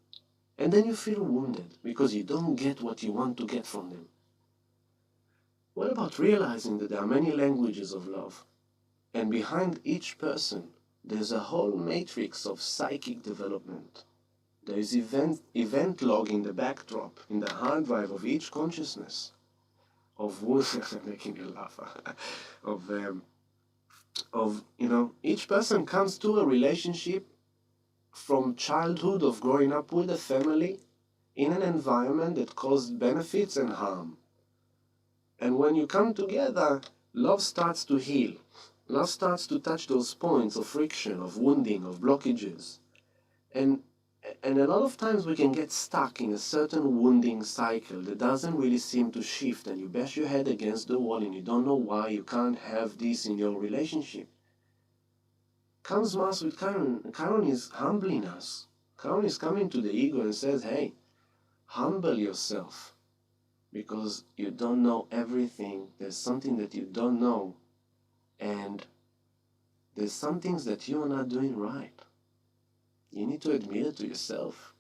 And then you feel wounded because you don't get what you want to get from them. What about realizing that there are many languages of love? And behind each person, there's a whole matrix of psychic development. There is event log in the backdrop, in the hard drive of each consciousness. Of making me laugh. Each person comes to a relationship from childhood of growing up with a family in an environment that caused benefits and harm. And when you come together, love starts to heal. Love starts to touch those points of friction, of wounding, of blockages. And a lot of times we can get stuck in a certain wounding cycle that doesn't really seem to shift, and you bash your head against the wall and you don't know why you can't have this in your relationship. Comes Mars with Chiron. Chiron is humbling us. Chiron is coming to the ego and says, hey, humble yourself because you don't know everything. There's something that you don't know, and there's some things that you are not doing right. You need to admit it to yourself.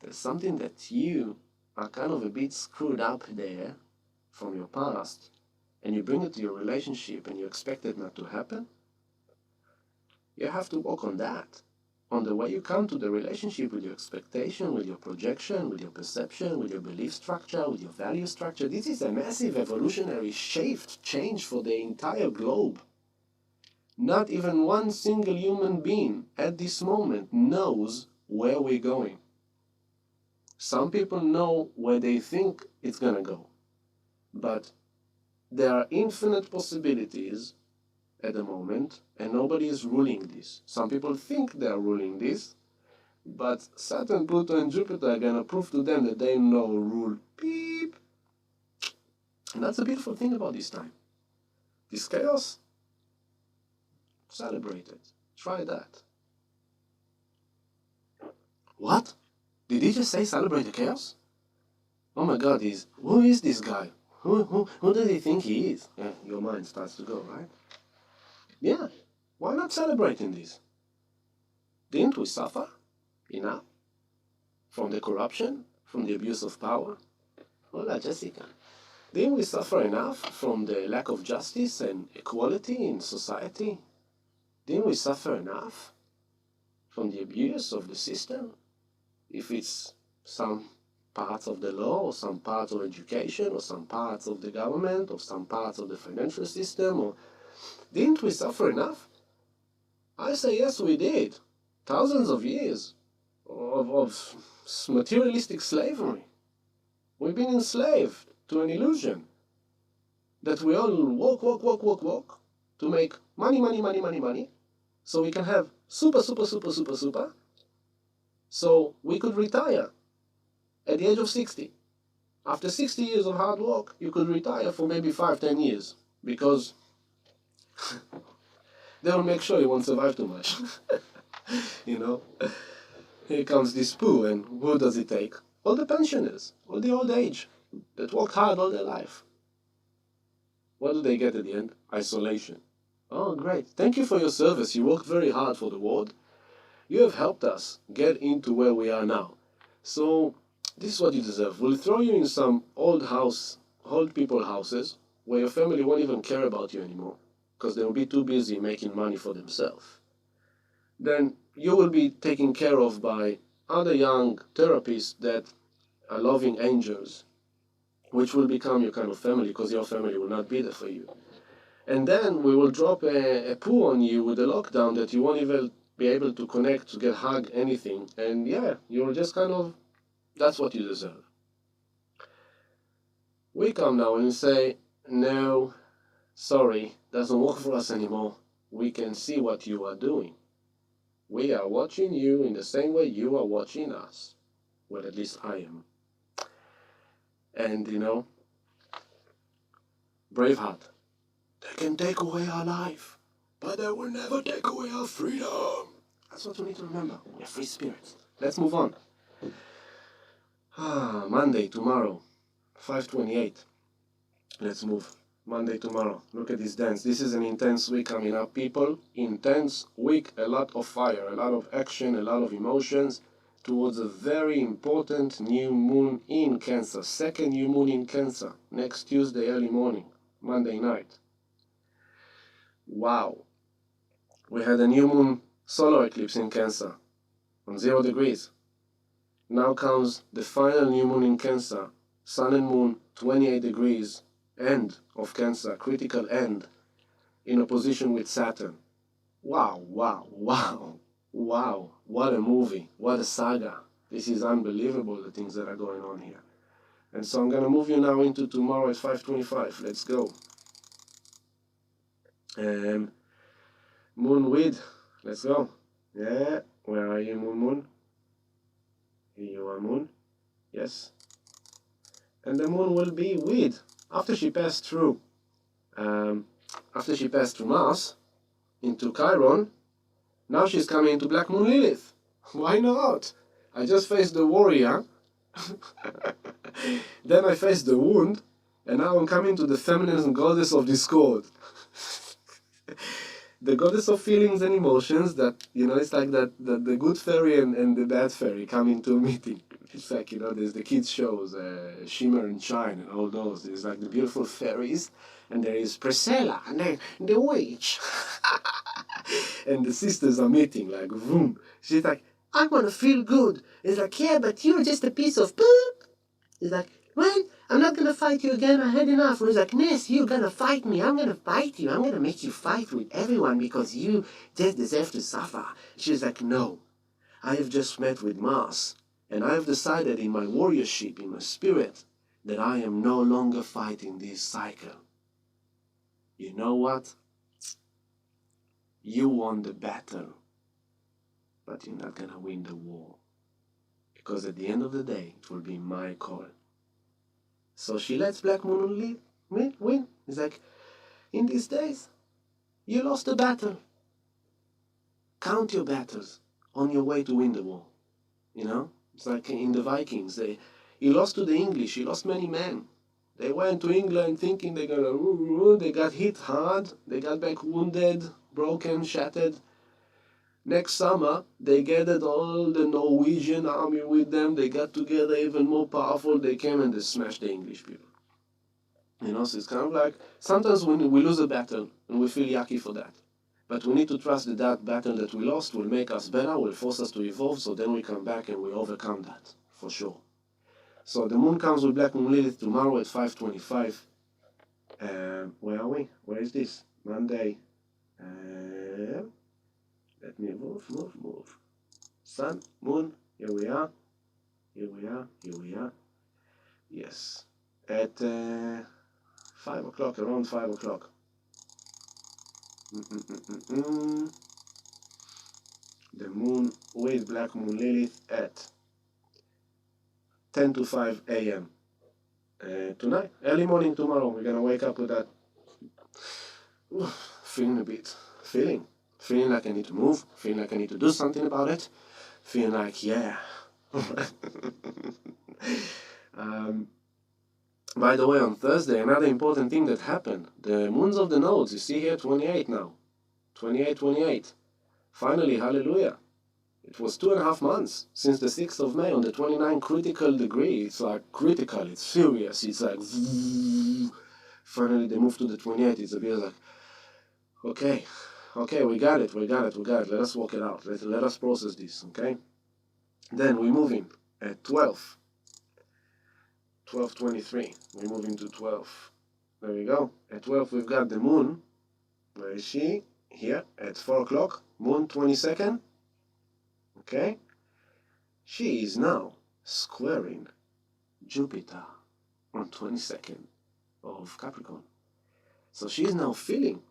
There's something that you are kind of a bit screwed up there from your past, and you bring it to your relationship and you expect it not to happen. You have to work on that, on the way you come to the relationship with your expectation, with your projection, with your perception, with your belief structure, with your value structure. This is a massive evolutionary shift, change for the entire globe. Not even one single human being at this moment knows where we're going. Some people know where they think it's going to go. But there are infinite possibilities at the moment, and nobody is ruling this. Some people think they are ruling this, but Saturn, Pluto, and Jupiter are going to prove to them that they know rule. Beep. And that's the beautiful thing about this time. This chaos, celebrate it. Try that. What? Did he just say celebrate the chaos? Oh my God, who is this guy? Who does he think he is? Yeah, your mind starts to go, right? Yeah, why not celebrating this? Didn't we suffer enough from the corruption, from the abuse of power? Hola, Jessica. Didn't we suffer enough from the lack of justice and equality in society? Didn't we suffer enough from the abuse of the system? If it's some parts of the law, or some parts of education, or some parts of the government, or some parts of the financial system, or didn't we suffer enough? I say yes, we did. Thousands of years of materialistic slavery. We've been enslaved to an illusion that we all work to make money, so we can have super, so we could retire at the age of 60. After 60 years of hard work, you could retire for maybe 5-10 years because they will make sure you won't survive too much. You know, here comes this poo, and who does it take? All the pensioners, all the old age that worked hard all their life. What do they get at the end? Isolation. Oh, great. Thank you for your service. You worked very hard for the world. You have helped us get into where we are now. So this is what you deserve. We'll throw you in some old people houses where your family won't even care about you anymore because they'll be too busy making money for themselves. Then you will be taken care of by other young therapists that are loving angels, which will become your kind of family because your family will not be there for you. And then we will drop a poo on you with a lockdown that you won't even be able to connect, to get hug, anything. And yeah, you'll just kind of, that's what you deserve. We come now and say, no, sorry, doesn't work for us anymore. We can see what you are doing. We are watching you in the same way you are watching us. Well, at least I am. And you know, Braveheart, they can take away our life, but they will never take away our freedom. That's what we need to remember. We're free spirits. Let's move on. Monday, tomorrow, 5:28. Let's move. Monday, tomorrow. Look at this dance. This is an intense week coming up, people. Intense week, a lot of fire, a lot of action, a lot of emotions towards a very important new moon in Cancer. Second new moon in Cancer. Next Tuesday, early morning. Monday night. Wow. We had a new moon solar eclipse in Cancer on 0 degrees. Now comes the final new moon in Cancer. Sun and moon, 28 degrees. End of Cancer, critical end, in opposition with Saturn. Wow, wow, wow, wow. What a movie. What a saga. This is unbelievable, the things that are going on here. And so I'm going to move you now into tomorrow at 5:25. Let's go. Moon with. Let's go. Yeah. Where are you, Moon? Here you are, Moon. Yes. And the moon will be with. After she passed through Mars into Chiron, now she's coming into Black Moon Lilith. Why not? I just faced the warrior, then I faced the wound, and now I'm coming to the feminine goddess of discord. The goddess of feelings and emotions that, you know, it's like that the good fairy and the bad fairy come into a meeting. It's like, you know, there's the kids shows, Shimmer and Shine and all those. There's like the beautiful fairies, and there is Priscilla, and then the witch. And the sisters are meeting, like, boom. She's like, I want to feel good. It's like, yeah, but you're just a piece of poop. It's like, well, I'm not going to fight you again. I had enough. He's like, Ness, you're going to fight me. I'm going to fight you. I'm going to make you fight with everyone because you just deserve to suffer. She's like, no, I have just met with Mars. And I have decided in my warriorship, in my spirit, that I am no longer fighting this cycle. You know what? You won the battle, but you're not going to win the war. Because at the end of the day, it will be my call. So she lets Black Moon win. It's like, in these days, you lost the battle. Count your battles on your way to win the war. You know? It's like in the Vikings. He lost to the English. He lost many men. They went to England thinking they're gonna... They got hit hard. They got back wounded, broken, shattered. Next summer, they gathered all the Norwegian army with them. They got together even more powerful. They came and they smashed the English people. You know, so it's kind of like, sometimes when we lose a battle, and we feel yucky for that. But we need to trust that that battle that we lost will make us better, will force us to evolve, so then we come back and we overcome that, for sure. So the moon comes with Black Moon Lilith tomorrow at 5:25. Where are we? Where is this? Monday. Let me move. Sun, moon, here we are. Yes. At 5 o'clock, around 5 o'clock. The moon with Black Moon Lilith at 10 to 5 a.m. Tonight, early morning tomorrow, we're going to wake up with that feeling feeling like I need to move, feeling like I need to do something about it, feeling like, yeah. By the way, on Thursday, another important thing that happened, the moons of the nodes, you see here, 28 now, 28. Finally, hallelujah. It was 2.5 months since the 6th of May on the 29 critical degree. It's like critical, it's serious, it's like finally they moved to the 28. It's a bit like, okay, we got it. Let us work it out. Let us process this, okay? Then we're moving at 12:23. We're moving to 12. There we go. At 12 we've got the moon. Where is she? Here at 4 o'clock. Moon 22nd. Okay? She is now squaring Jupiter on 22nd of Capricorn. So she is now feeling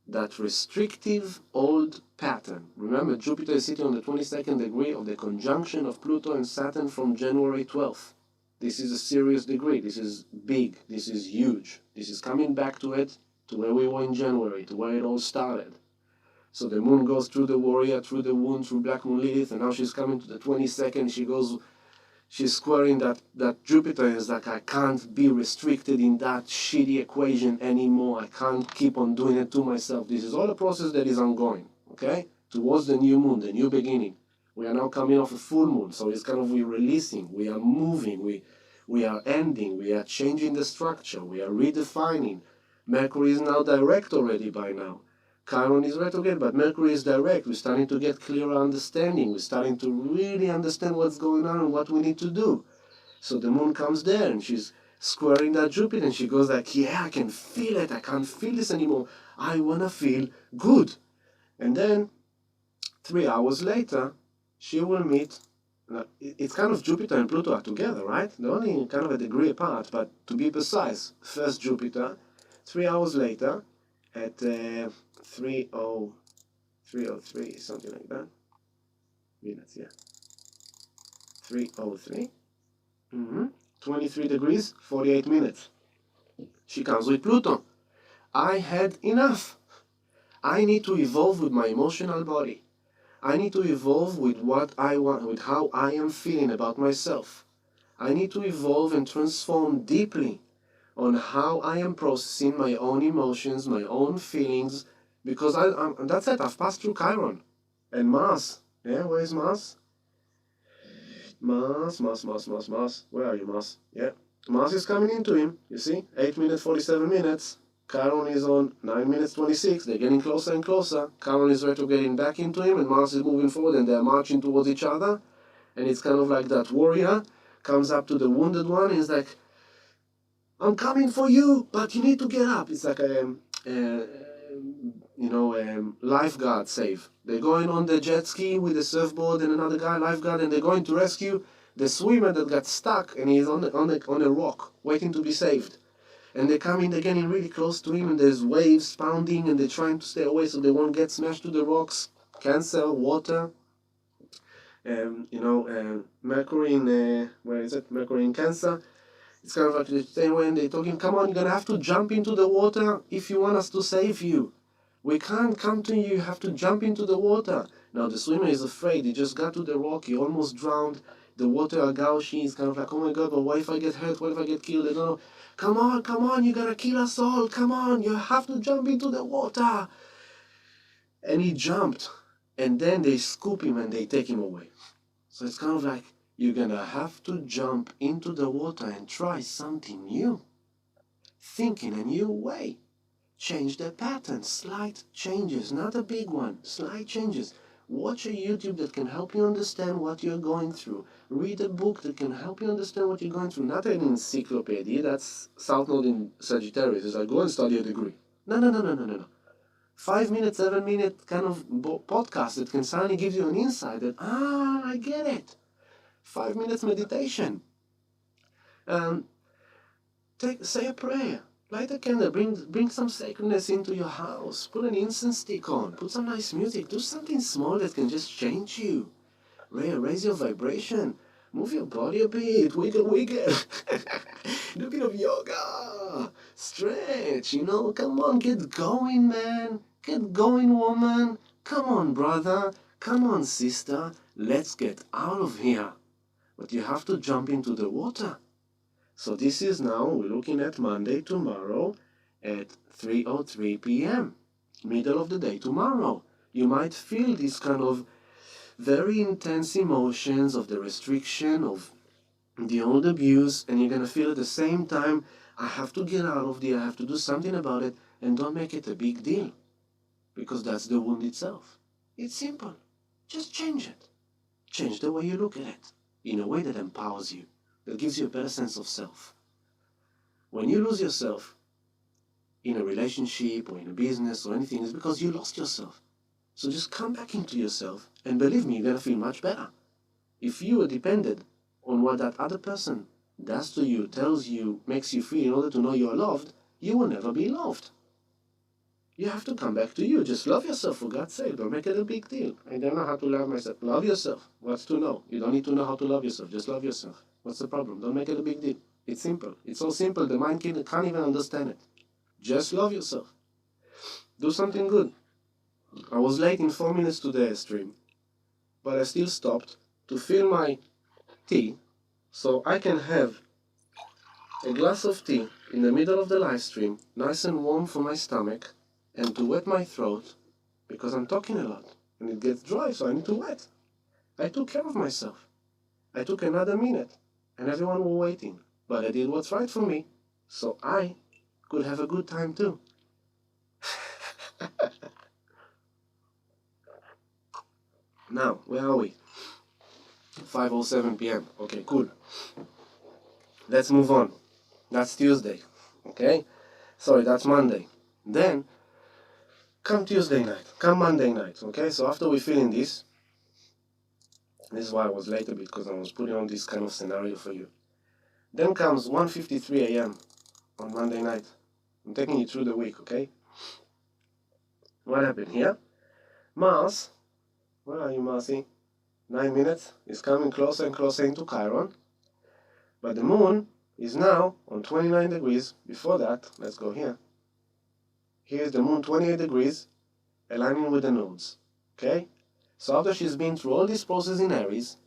that restrictive old pattern. Remember, Jupiter is sitting on the 22nd degree of the conjunction of Pluto and Saturn from January 12th. This is a serious degree. This is big. This is huge. This is coming back to it, to where we were in January, to where it all started. So the moon goes through the warrior, through the wound, through Black Moon Lilith, and now she's coming to the 22nd. She's squaring that Jupiter is like, I can't be restricted in that shitty equation anymore. I can't keep on doing it to myself. This is all a process that is ongoing, okay? Towards the new moon, the new beginning. We are now coming off a full moon, so it's kind of we're releasing, we are moving, we are ending, we are changing the structure, we are redefining. Mercury is now direct already by now. Chiron is retrograde, but Mercury is direct. We're starting to get clearer understanding. We're starting to really understand what's going on and what we need to do. So the moon comes there and she's squaring that Jupiter and she goes like, yeah, I can feel it. I can't feel this anymore. I want to feel good. And then 3 hours later, she will meet. It's kind of Jupiter and Pluto are together, right? They're only kind of a degree apart, but to be precise, first Jupiter, 3 hours later, at 3:03, something like that. Minutes, yeah. 3:03. 23 degrees, 48 minutes. She comes with Pluto. I had enough. I need to evolve with my emotional body. I need to evolve with what I want, with how I am feeling about myself. I need to evolve and transform deeply on how I am processing my own emotions, my own feelings, because that's it, I've passed through Chiron. And Mars, yeah, where is Mars? Mars. Where are you, Mars? Yeah, Mars is coming into him, you see, 8 minutes, 47 minutes. Chiron is on 9 minutes, 26. They're getting closer and closer. Chiron is retrograding back into him, and Mars is moving forward, and they're marching towards each other. And it's kind of like that warrior comes up to the wounded one, and he's like, I'm coming for you, but you need to get up. It's like a lifeguard save. They're going on the jet ski with a surfboard and another guy, lifeguard, and they're going to rescue the swimmer that got stuck and he's on a rock waiting to be saved. And they're getting really close to him, and there's waves pounding, and they're trying to stay away so they won't get smashed to the rocks. Cancer, water, Mercury in where is it? Mercury in Cancer. It's kind of like the same way, and they're talking, come on, you're going to have to jump into the water if you want us to save you. We can't come to you, you have to jump into the water. Now the swimmer is afraid, he just got to the rock, he almost drowned. The water are gauching, he's kind of like, oh my God, but what if I get hurt, what if I get killed? They don't know. Come on, you're going to kill us all, come on, you have to jump into the water. And he jumped, and then they scoop him and they take him away. So it's kind of like, you're going to have to jump into the water and try something new. Think in a new way. Change the pattern. Slight changes. Not a big one. Slight changes. Watch a YouTube that can help you understand what you're going through. Read a book that can help you understand what you're going through. Not an encyclopedia. That's South Node in Sagittarius. It's like, go and study a degree. No. 5 minutes, 7 minute kind of podcast that can suddenly give you an insight that, I get it. 5 minutes meditation. Say a prayer. Light a candle. Bring some sacredness into your house. Put an incense stick on. Put some nice music. Do something small that can just change you. Raise your vibration. Move your body a bit, wiggle, wiggle. Do a bit of yoga, stretch, come on, get going, man. Get going, woman. Come on, brother. Come on, sister. Let's get out of here. But you have to jump into the water. So this is now, we're looking at Monday tomorrow at 3:03 p.m. Middle of the day tomorrow. You might feel this kind of very intense emotions of the restriction, of the old abuse, and you're going to feel at the same time, I have to get out of there, I have to do something about it, and don't make it a big deal, because that's the wound itself. It's simple. Just change it. Change the way you look at it, in a way that empowers you, that gives you a better sense of self. When you lose yourself in a relationship or in a business or anything, it's because you lost yourself. So just come back into yourself, and believe me, you're going to feel much better. If you are dependent on what that other person does to you, tells you, makes you feel in order to know you're loved, you will never be loved. You have to come back to you. Just love yourself, for God's sake. Don't make it a big deal. I don't know how to love myself. Love yourself. What's to know? You don't need to know how to love yourself. Just love yourself. What's the problem? Don't make it a big deal. It's simple. It's so simple, the mind can't even understand it. Just love yourself. Do something good. I was late in 4 minutes to the stream, but I still stopped to fill my tea so I can have a glass of tea in the middle of the live stream, nice and warm for my stomach, and to wet my throat, because I'm talking a lot, and it gets dry, so I need to wet. I took care of myself. I took another minute, and everyone was waiting, but I did what's right for me, so I could have a good time too. Now, where are we? 5:07 p.m. Okay, cool. Let's move on. That's Tuesday. Okay? Sorry, that's Monday. Then, come Tuesday night. Come Monday night. Okay? So after we fill in this is why I was late a bit, because I was putting on this kind of scenario for you. Then comes 1:53 a.m. on Monday night. I'm taking you through the week, okay? What happened here? Mars, where are you, Marcy? 9 minutes is coming closer and closer into Chiron. But the moon is now on 29 degrees. Before that, let's go here. Here's the moon 28 degrees, aligning with the nodes. Okay? So after she's been through all this process in Aries,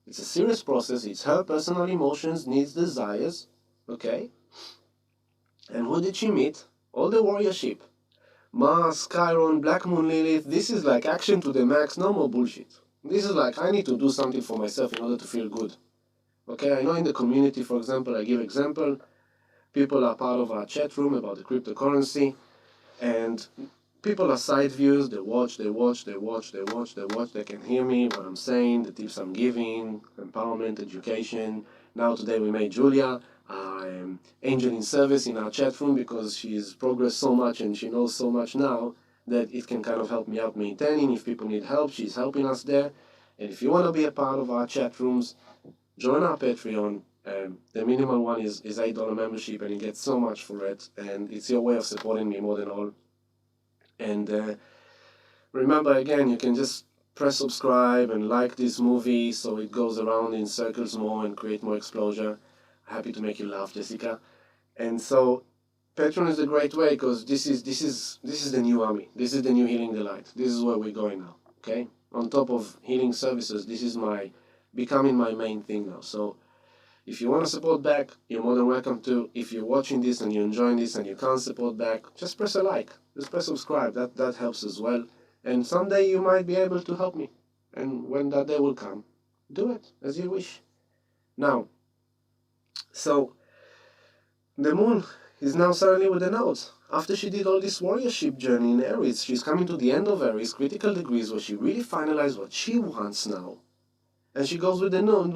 it's a serious process. It's her personal emotions, needs, desires. Okay? And who did she meet? All the warriorship. Mars, Chiron, Black Moon, Lilith. This is like action to the max, no more bullshit. This is like, I need to do something for myself in order to feel good. Okay, I know in the community, for example, I give example, people are part of our chat room about the cryptocurrency, and people are side views, they watch, they can hear me, what I'm saying, the tips I'm giving, empowerment, education. Now today we made Julia, angel in service in our chat room, because she's progressed so much and she knows so much now that it can kind of help me out maintaining. If people need help, she's helping us there. And if you want to be a part of our chat rooms, join our Patreon. The minimum one is $8 membership, and you get so much for it, and it's your way of supporting me more than all. And remember, again, you can just press subscribe and like this movie so it goes around in circles more and create more exposure. Happy to make you laugh, Jessica. And so Patreon is a great way, because this is the new army. This is the new Healing the Light. This is where we're going now. Okay? On top of healing services, this is becoming my main thing now. So if you want to support back, you're more than welcome to. If you're watching this and you're enjoying this and you can't support back, just press a like. Just press subscribe. That helps as well. And someday you might be able to help me. And when that day will come, do it as you wish. Now, so the moon is now suddenly with the nodes. After she did all this warriorship journey in Aries, she's coming to the end of Aries, critical degrees, where she really finalized what she wants now. And she goes with the moon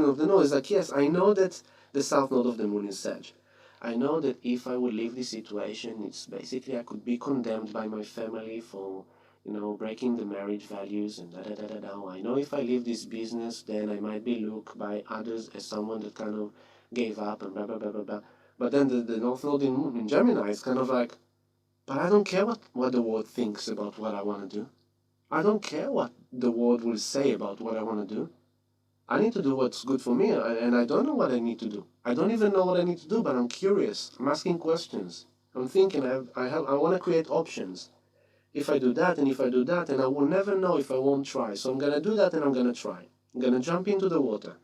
of the node. It's like, yes, I know that the south node of the moon is Sag. I know that if I would leave this situation, it's basically I could be condemned by my family for, breaking the marriage values and da-da-da-da-da. I know if I leave this business, then I might be looked by others as someone that kind of gave up and blah, blah, blah, blah, blah. But then the north node in Gemini is kind of like, but I don't care what the world thinks about what I want to do. I don't care what the world will say about what I want to do. I need to do what's good for me, and I don't know what I need to do. I don't even know what I need to do, but I'm curious. I'm asking questions. I'm thinking. I want to create options. If I do that, and if I do that, and I will never know if I won't try. So I'm gonna do that, and I'm gonna try. I'm gonna jump into the water.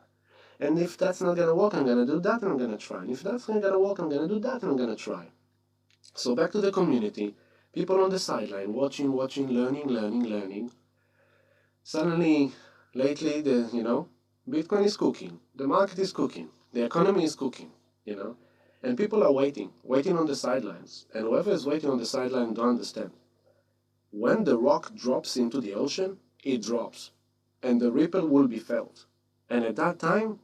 And if that's not gonna work, I'm gonna do that, and I'm gonna try. And if that's not gonna work, I'm gonna do that, and I'm gonna try. So back to the community. People on the sideline, watching, learning. Suddenly, lately, Bitcoin is cooking. The market is cooking. The economy is cooking. And people are waiting on the sidelines. And whoever is waiting on the sideline don't understand. When the rock drops into the ocean, it drops. And the ripple will be felt. And at that time,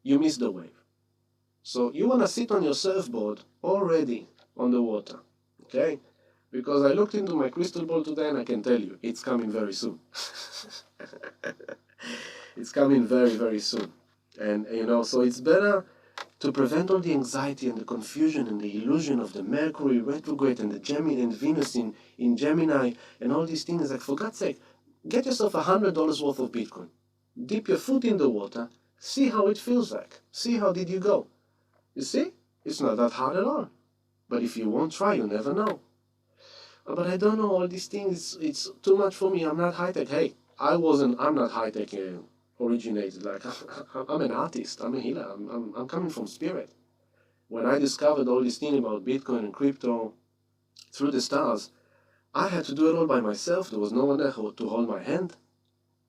you miss the wave. So you want to sit on your surfboard already on the water. Okay? Because I looked into my crystal ball today and I can tell you, it's coming very soon. It's coming very, very soon. And, so it's better to prevent all the anxiety and the confusion and the illusion of the Mercury retrograde and the Gemini and Venus in Gemini and all these things. Like, for God's sake, get yourself $100 worth of Bitcoin. Dip your foot in the water. See how it feels like. See how did you go. You see? It's not that hard at all. But if you won't try, you'll never know. But I don't know all these things. It's too much for me. I'm not high-tech. Hey, I'm not high-tech originated. Like, I'm an artist. I'm a healer. I'm coming from spirit. When I discovered all this thing about Bitcoin and crypto through the stars, I had to do it all by myself. There was no one there to hold my hand.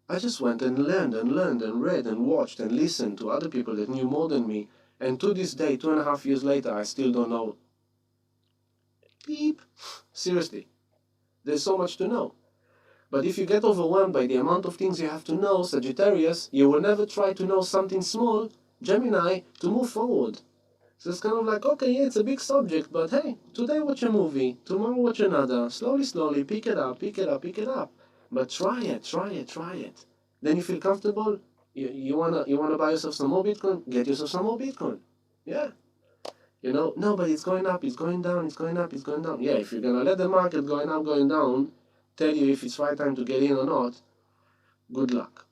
I just went and learned and read and watched and listened to other people that knew more than me. And to this day, 2.5 years later, I still don't know. Beep. Seriously. There's so much to know. But if you get overwhelmed by the amount of things you have to know, Sagittarius, you will never try to know something small, Gemini, to move forward. So it's kind of like, okay, yeah, it's a big subject, but hey, today watch a movie, tomorrow watch another, slowly, pick it up. But try it. Then you feel comfortable, you wanna buy yourself some more Bitcoin, get yourself some more Bitcoin. Yeah. No, but it's going up, it's going down. Yeah, if you're gonna let the market going up, going down, tell you if it's right time to get in or not, good luck,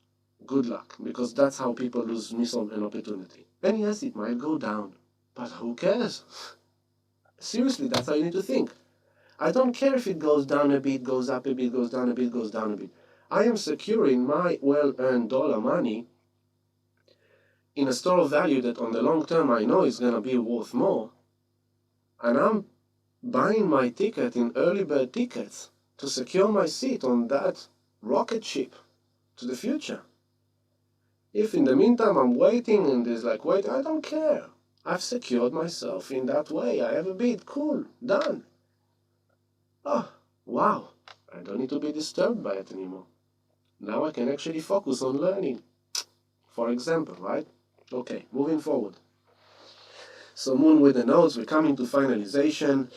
because that's how people miss an opportunity. And yes, it might go down, but who cares? Seriously, that's how you need to think. I don't care if it goes down a bit, goes up a bit, goes down a bit, goes down a bit. I am securing my well-earned dollar money in a store of value that on the long term I know is gonna be worth more, and I'm buying my ticket in early bird tickets to secure my seat on that rocket ship to the future. If in the meantime I'm waiting and there's like, wait, I don't care. I've secured myself in that way. I have a bid. Cool. Done. Oh, wow. I don't need to be disturbed by it anymore. Now I can actually focus on learning. For example, right? Okay, moving forward. So Moon with the nodes, we're coming to finalization.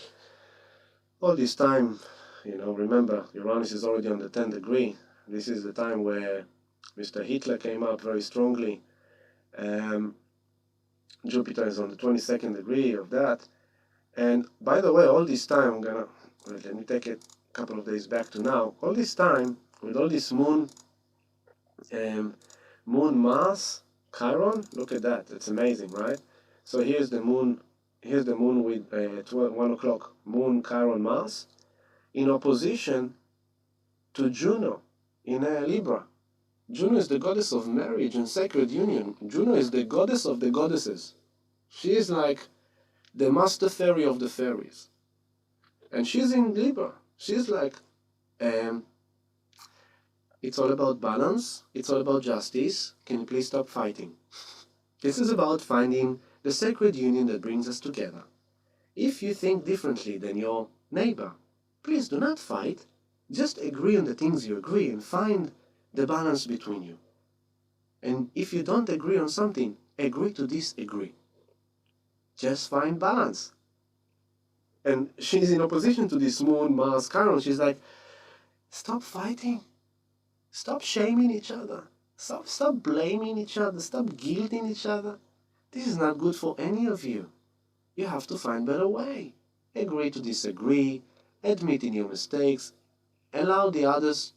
All this time, remember, Uranus is already on the 10th degree. This is the time where Mr. Hitler came up very strongly. Jupiter is on the 22nd degree of that. And by the way, all this time, let me take it a couple of days back to now. All this time, with all this Moon, Mars, Chiron, look at that. It's amazing, right? So here's the Moon with 1 o'clock, Moon, Chiron, Mars, in opposition to Juno in Libra. Juno is the goddess of marriage and sacred union. Juno is the goddess of the goddesses. She is like the master fairy of the fairies. And she's in Libra. She's like, it's all about balance. It's all about justice. Can you please stop fighting? This is about finding the sacred union that brings us together. If you think differently than your neighbor, please do not fight. Just agree on the things you agree and find the balance between you. And if you don't agree on something, agree to disagree. Just find balance. And she's in opposition to this Moon, Mars, Chiron. She's like, stop fighting. Stop shaming each other. Stop blaming each other. Stop guilting each other. This is not good for any of you. You have to find a better way. Agree to disagree. Admit in your mistakes. Allow the others,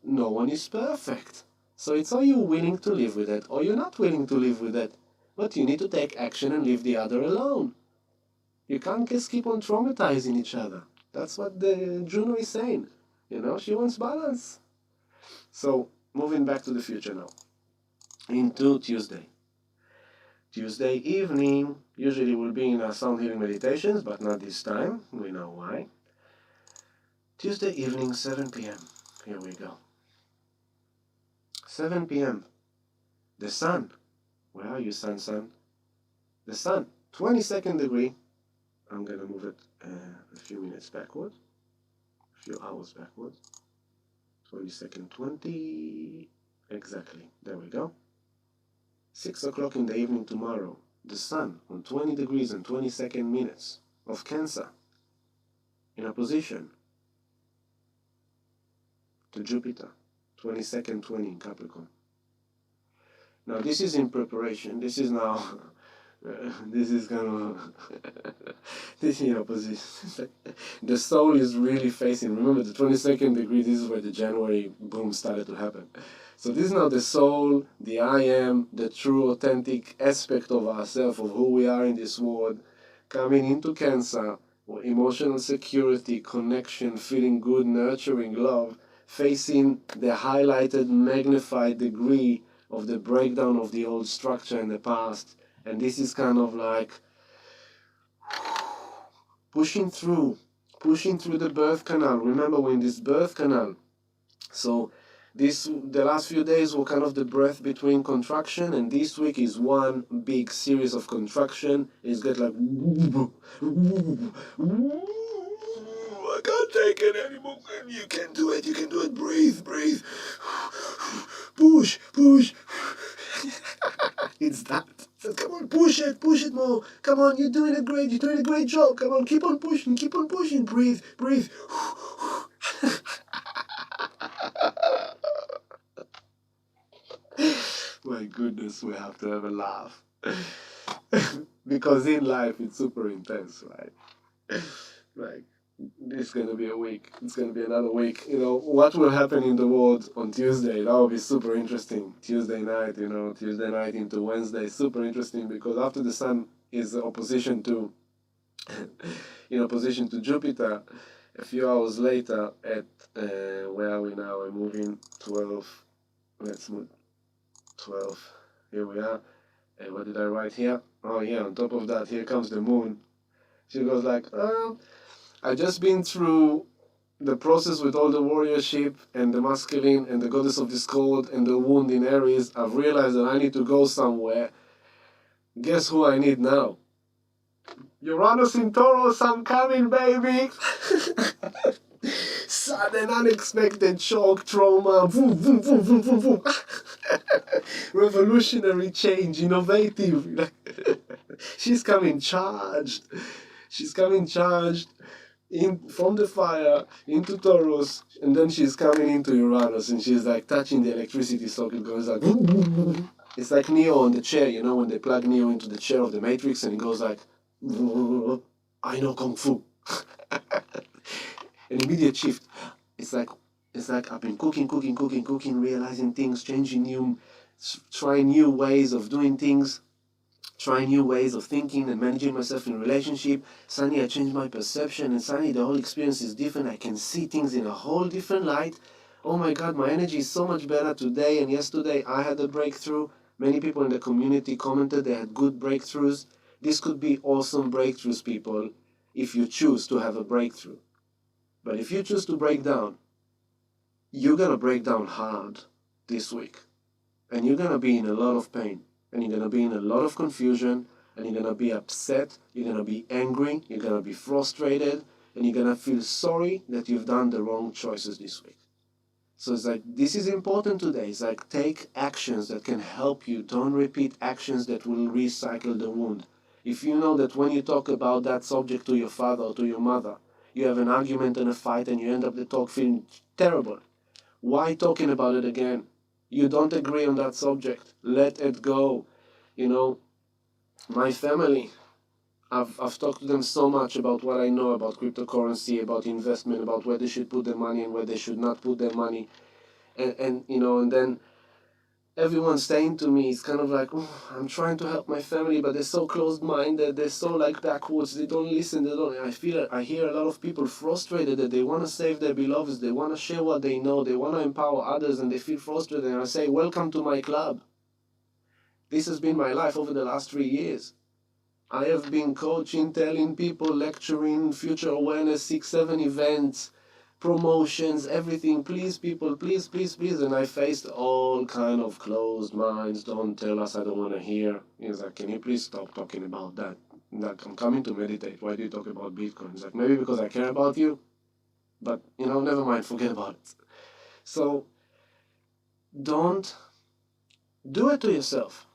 no one is perfect. So it's are you willing to live with it or you're not willing to live with it. But you need to take action and leave the other alone. You can't just keep on traumatizing each other. That's what the Juno is saying. She wants balance. So moving back to the future now. Into Tuesday. Tuesday evening, usually we'll be in our sound healing meditations, but not this time. We know why. Tuesday evening, 7 p.m. Here we go. 7 p.m. The sun. Where are you, sun? The sun. 22nd degree. I'm going to move it a few minutes backwards. A few hours backwards. 22nd, 20. Exactly. There we go. 6 o'clock in the evening tomorrow. The sun on 20 degrees and 22nd minutes of Cancer. In opposition to Jupiter. 22nd, 20 in Capricorn. Now this is in preparation. This is now, this is kind of, this is in opposition. The soul is really facing, remember the 22nd degree, this is where the January boom started to happen. So this is now the soul, the I am, the true authentic aspect of ourselves, of who we are in this world, coming into Cancer, emotional security, connection, feeling good, nurturing, love, facing the highlighted, magnified degree of the breakdown of the old structure in the past. And this is kind of like pushing through the birth canal. Remember, we're in this birth canal. So the last few days were kind of the breath between contraction, and this week is one big series of contraction. It's get like I can't take it anymore. You can do it. Breathe. Push. It's that. So come on, push it more. Come on, you're doing a great job. Come on, keep on pushing. Breathe. My goodness, we have to have a laugh. Because in life, it's super intense, right? Like, it's going to be a week. It's going to be another week. What will happen in the world on Tuesday? That will be super interesting. Tuesday night into Wednesday. Super interesting because after the sun is in opposition to Jupiter, a few hours later at, where are we now? We're moving 12. Let's move 12. Here we are. And what did I write here? Oh yeah, on top of that, here comes the moon. She goes like, I've just been through the process with all the warriorship and the masculine and the goddess of discord and the wound in Aries. I've realized that I need to go somewhere. Guess who I need now? Uranus in Taurus, I'm coming, baby! Sudden, unexpected shock, trauma, boom, boom, boom, boom, boom, boom. Revolutionary change, innovative. She's coming charged. From the fire into Taurus, and then she's coming into Uranus, and she's like touching the electricity socket, goes like, it's like Neo on the chair, when they plug Neo into the chair of the Matrix, and he goes like, I know Kung Fu. An immediate shift. It's like I've been cooking, realizing things, trying new ways of doing things, trying new ways of thinking and managing myself in a relationship. Suddenly I changed my perception, and suddenly the whole experience is different. I can see things in a whole different light. Oh my God, my energy is so much better today, and yesterday I had a breakthrough. Many people in the community commented they had good breakthroughs. This could be awesome breakthroughs, people, if you choose to have a breakthrough. But if you choose to break down, you're going to break down hard this week. And you're going to be in a lot of pain. And you're going to be in a lot of confusion. And you're going to be upset. You're going to be angry. You're going to be frustrated. And you're going to feel sorry that you've done the wrong choices this week. So it's like, this is important today. It's like, take actions that can help you. Don't repeat actions that will recycle the wound. If you know that when you talk about that subject to your father or to your mother, you have an argument and a fight and you end up the talk feeling terrible. Why talking about it again? You don't agree on that subject. Let it go. My family, I've talked to them so much about what I know about cryptocurrency, about investment, about where they should put their money and where they should not put their money. And then everyone's saying to me, it's kind of like, oh, I'm trying to help my family, but they're so closed-minded, they're so like backwards, they don't listen, they don't. I hear a lot of people frustrated that they want to save their beloveds, they want to share what they know, they want to empower others, and they feel frustrated. And I say, welcome to my club. This has been my life over the last 3 years. I have been coaching, telling people, lecturing, future awareness, 6, 7 events, promotions, everything. Please, people, please, please, please. And I faced all kind of closed minds. Don't tell us, I don't want to hear. He's like, can you please stop talking about that? Like, I'm coming to meditate. Why do you talk about Bitcoin? He's like, maybe because I care about you. But, never mind, forget about it. So, don't do it to yourself.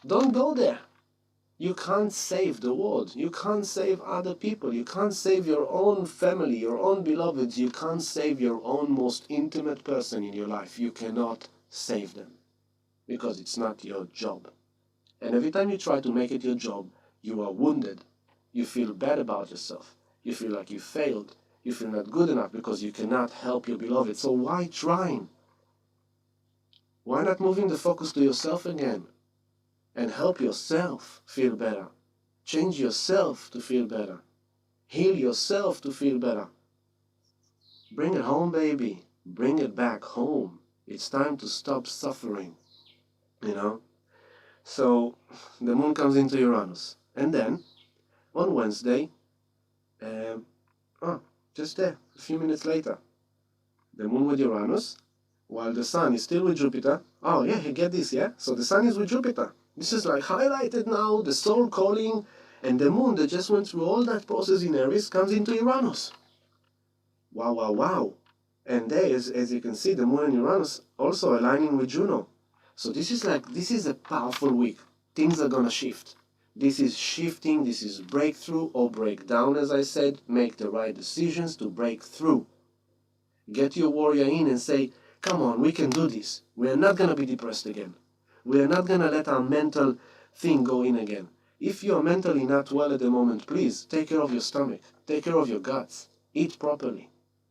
Don't go there. You can't save the world. You can't save other people. You can't save your own family, your own beloveds. You can't save your own most intimate person in your life. You cannot save them because it's not your job. And every time you try to make it your job, you are wounded. You feel bad about yourself. You feel like you failed. You feel not good enough because you cannot help your beloved. So why trying? Why not moving the focus to yourself again? And help yourself feel better. Change yourself to feel better. Heal yourself to feel better. Bring it home, baby. Bring it back home. It's time to stop suffering. So the moon comes into Uranus. And then, on Wednesday, just there, a few minutes later, the moon with Uranus, while the sun is still with Jupiter. Oh yeah, you get this, yeah? So the sun is with Jupiter. This is like highlighted now, the soul calling, and the moon that just went through all that process in Aries comes into Uranus. Wow, wow, wow. And there, as you can see, the moon and Uranus also aligning with Juno. So this is a powerful week. Things are gonna shift. This is shifting, this is breakthrough or breakdown, as I said. Make the right decisions to break through. Get your warrior in and say, come on, we can do this. We are not gonna be depressed again. We are not going to let our mental thing go in again. If you're mentally not well at the moment, please take care of your stomach. Take care of your guts. Eat properly.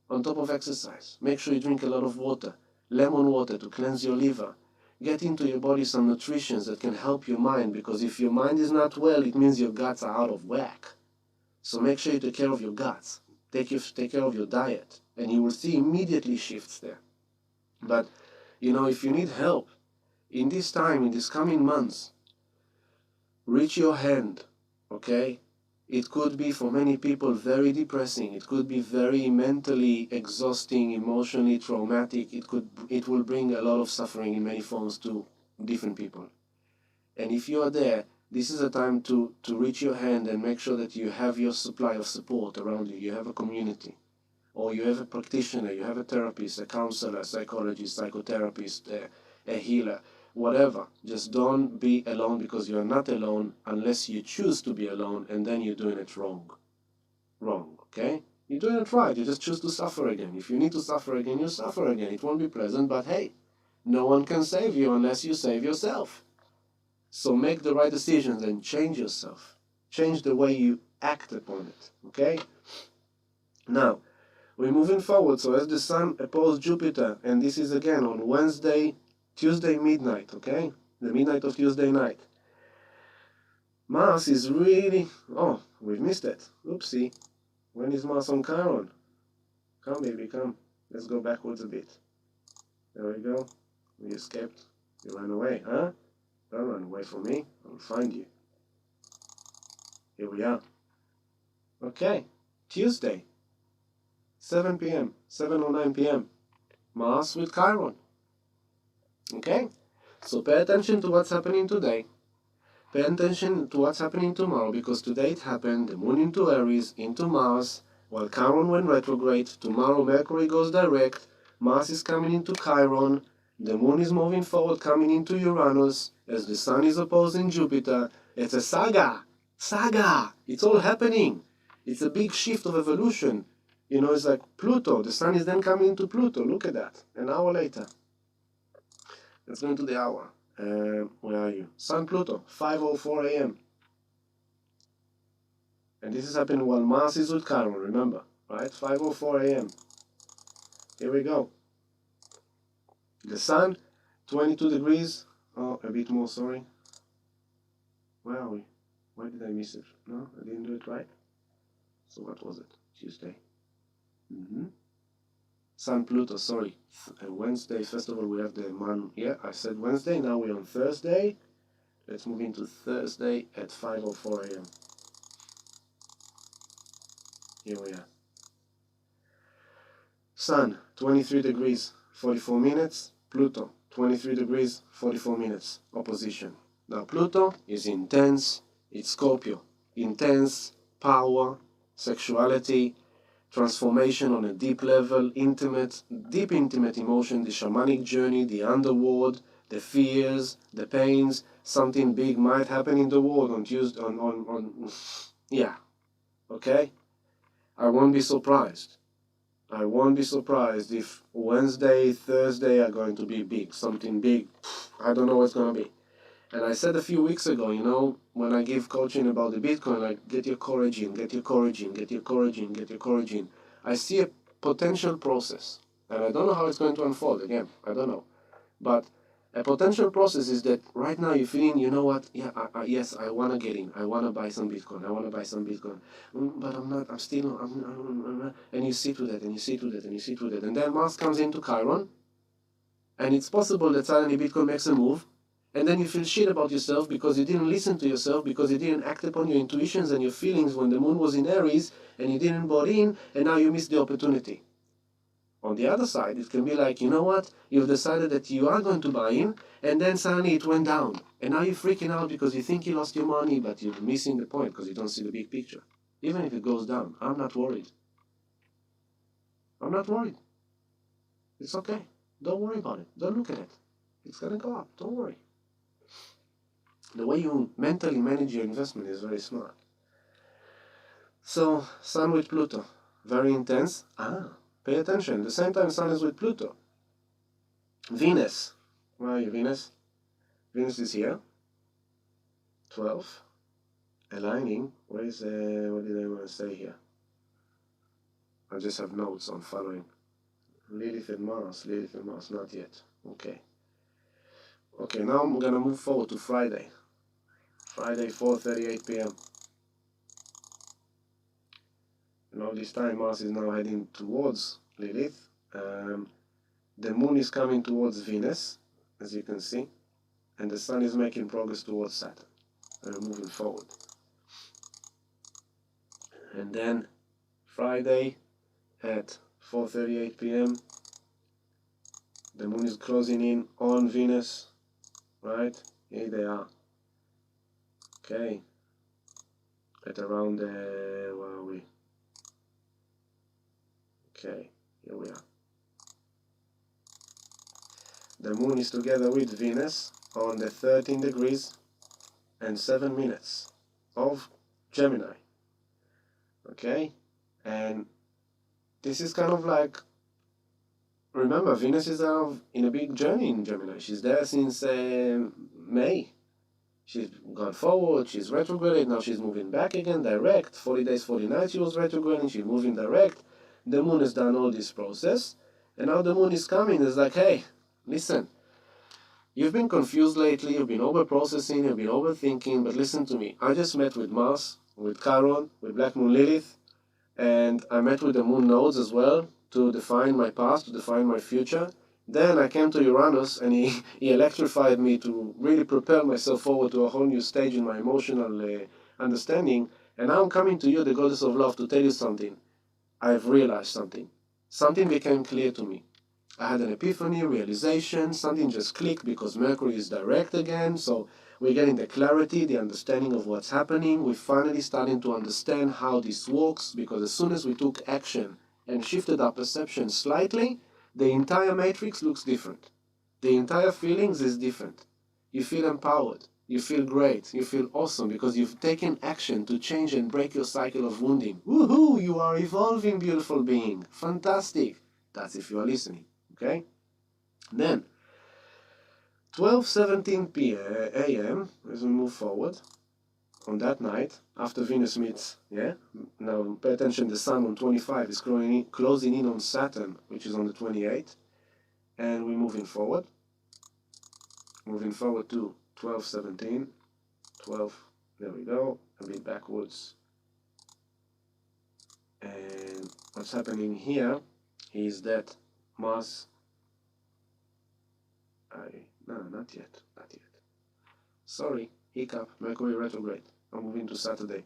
On top of exercise. Make sure you drink a lot of water. Lemon water to cleanse your liver. Get into your body some nutrition that can help your mind, because if your mind is not well, it means your guts are out of whack. So make sure you take care of your guts. Take care of your diet. And you will see immediately shifts there. But, if you need help, in this time, in these coming months, reach your hand, okay? It could be for many people very depressing. It could be very mentally exhausting, emotionally traumatic. It will bring a lot of suffering in many forms to different people. And if you are there, this is a time to reach your hand and make sure that you have your supply of support around you. You have a community, or you have a practitioner, you have a therapist, a counselor, a psychologist, psychotherapist, a healer. Whatever. Just don't be alone, because you are not alone unless you choose to be alone, and then you're doing it wrong. Wrong, okay? You're doing it right. You just choose to suffer again. If you need to suffer again, you suffer again. It won't be pleasant, but hey, no one can save you unless you save yourself. So make the right decisions and change yourself. Change the way you act upon it, okay? Now, we're moving forward. So as the sun opposes Jupiter, and this is again on Tuesday midnight, okay? The midnight of Tuesday night. Mars is really... Oh, we've missed it. Oopsie. When is Mars on Chiron? Come, baby, come. Let's go backwards a bit. There we go. We escaped. You ran away, huh? Don't run away from me. I'll find you. Here we are. Okay. Tuesday. 7 p.m. 7:09 p.m. Mars with Chiron. Okay? So pay attention to what's happening today. Pay attention to what's happening tomorrow, because today it happened, the moon into Aries, into Mars, while Chiron went retrograde. Tomorrow Mercury goes direct, Mars is coming into Chiron, the moon is moving forward, coming into Uranus, as the sun is opposing Jupiter. It's a saga! Saga! It's all happening! It's a big shift of evolution. It's like Pluto. The sun is then coming into Pluto. Look at that. An hour later. Let's go into the hour. Where are you? Sun Pluto, 5:04 a.m. And this is happening while Mars is with Chiron, remember, right? 5:04 a.m. Here we go. The Sun, 22 degrees Oh, a bit more, sorry. Where are we? Why did I miss it? No, I didn't do it right. So what was it? Tuesday. Sun, Pluto, sorry. Wednesday, first of all, we have the man. Yeah, I said Wednesday, now we're on Thursday. Let's move into Thursday at 5:04 a.m. Here we are. Sun, 23 degrees, 44 minutes. Pluto, 23 degrees, 44 minutes. Opposition. Now, Pluto is intense. It's Scorpio. Intense, power, sexuality, transformation on a deep level, deep intimate emotion, the shamanic journey, the underworld, the fears, the pains. Something big might happen in the world on Tuesday. Yeah, okay? I won't be surprised. I won't be surprised if Wednesday, Thursday are going to be big. Something big. I don't know what's going to be. And I said a few weeks ago, you know, when I give coaching about the Bitcoin, like, get your courage in, get your courage in, get your courage in, get your courage in. I see a potential process. And I don't know how it's going to unfold. Again, I don't know. But a potential process is that right now you're feeling, you know what, yeah, yes, I want to get in. I want to buy some Bitcoin. I want to buy some Bitcoin. But I'm not, I'm still, I'm not. And you sit with it, and you sit with it, and you sit with it. And then Mars comes into Chiron, and it's possible that suddenly Bitcoin makes a move, and then you feel shit about yourself because you didn't listen to yourself, because you didn't act upon your intuitions and your feelings when the moon was in Aries, and you didn't bought in, and now you missed the opportunity. On the other side, it can be like, you know what, you've decided that you are going to buy in, and then suddenly it went down. And now you're freaking out because you think you lost your money, but you're missing the point because you don't see the big picture. Even if it goes down, I'm not worried. I'm not worried. It's okay. Don't worry about it. Don't look at it. It's going to go up. Don't worry. The way you mentally manage your investment is very smart. So, Sun with Pluto, very intense. Pay attention. At the same time, Sun is with Pluto. Venus. Where are you, Venus? Venus is here. 12. Aligning. What did I want to say here? I just have notes on following. Lilith and Mars, not yet. Okay. Okay, now I'm going to move forward to Friday. Friday, 4:38 p.m. And all this time, Mars is now heading towards Lilith. The moon is coming towards Venus, as you can see, and the sun is making progress towards Saturn. And we're moving forward. And then Friday at 4:38 p.m. the moon is closing in on Venus, right? Here they are. Okay. At around, where are we? Okay, here we are. The moon is together with Venus on the 13 degrees and 7 minutes of Gemini. Okay? And this is kind of like, remember, Venus is in a big journey in Gemini. She's there since May. She's gone forward, she's retrograded, now she's moving back again, direct. 40 days, 40 nights she was retrograding, she's moving direct. The moon has done all this process, and now the moon is coming. It's like, hey, listen, you've been confused lately, you've been over-processing, you've been overthinking, but listen to me. I just met with Mars, with Chiron, with Black Moon Lilith, and I met with the moon nodes as well to define my past, to define my future. Then I came to Uranus, and he electrified me to really propel myself forward to a whole new stage in my emotional understanding. And now I'm coming to you, the goddess of love, to tell you something. I've realized something. Something became clear to me. I had an epiphany, realization, something just clicked because Mercury is direct again. So we're getting the clarity, the understanding of what's happening. We're finally starting to understand how this works, because as soon as we took action and shifted our perception slightly, the entire matrix looks different. The entire feelings is different. You feel empowered. You feel great. You feel awesome because you've taken action to change and break your cycle of wounding. Woohoo! You are evolving, beautiful being. Fantastic. That's if you are listening. Okay? Then, 12:17 a.m. as we move forward on that night after Venus meets, yeah? Now pay attention, the sun on 25 is closing in on Saturn, which is on the 28th, and we're moving forward. moving forward to 12, 17, 12, there we go, a bit backwards. And what's happening here is that Mars, no, not yet. Sorry, hiccup, Mercury retrograde. I'm moving to Saturday.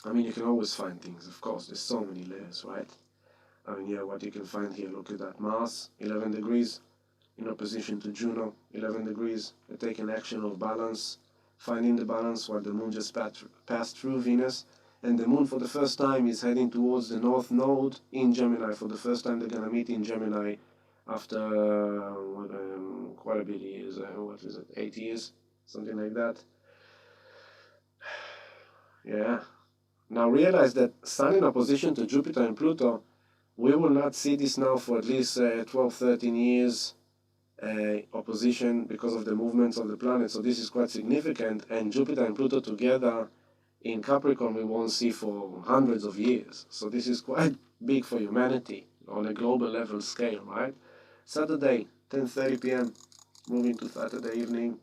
I mean, you can always find things, of course, there's so many layers, right? I mean, yeah, what you can find here, look at that. Mars, 11 degrees, in opposition to Juno, 11 degrees, taking action of balance, finding the balance while the moon just passed through Venus. And the moon, for the first time, is heading towards the North Node in Gemini. For the first time, they're going to meet in Gemini after quite a bit of years. What is it, 8 years? Something like that. Yeah. Now realize that Sun in opposition to Jupiter and Pluto, we will not see this now for at least 12, 13 years. Opposition because of the movements of the planet. So this is quite significant. And Jupiter and Pluto together in Capricorn we won't see for hundreds of years. So this is quite big for humanity on a global level scale, right? Saturday, 10:30 p.m. moving to Saturday evening.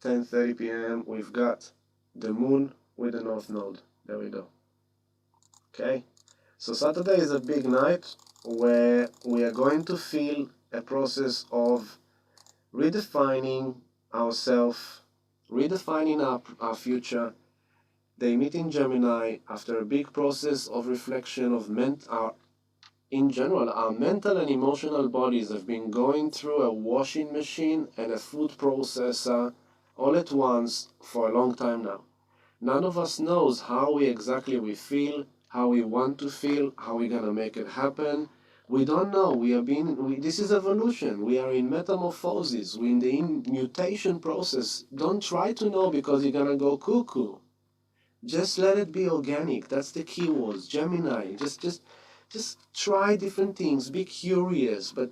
10:30 p.m. we've got the moon with the North Node. There we go. Okay, so Saturday is a big night where we are going to feel a process of redefining ourselves, redefining our future. They meet in Gemini after a big process of reflection of in general, our mental and emotional bodies have been going through a washing machine and a food processor all at once for a long time now. None of us knows how exactly we feel, how we want to feel, how we're gonna make it happen. We don't know. This is evolution. We are in metamorphosis. We're in the mutation process. Don't try to know because you're gonna go cuckoo. Just let it be organic. That's the key words. Gemini. Just try different things. Be curious, but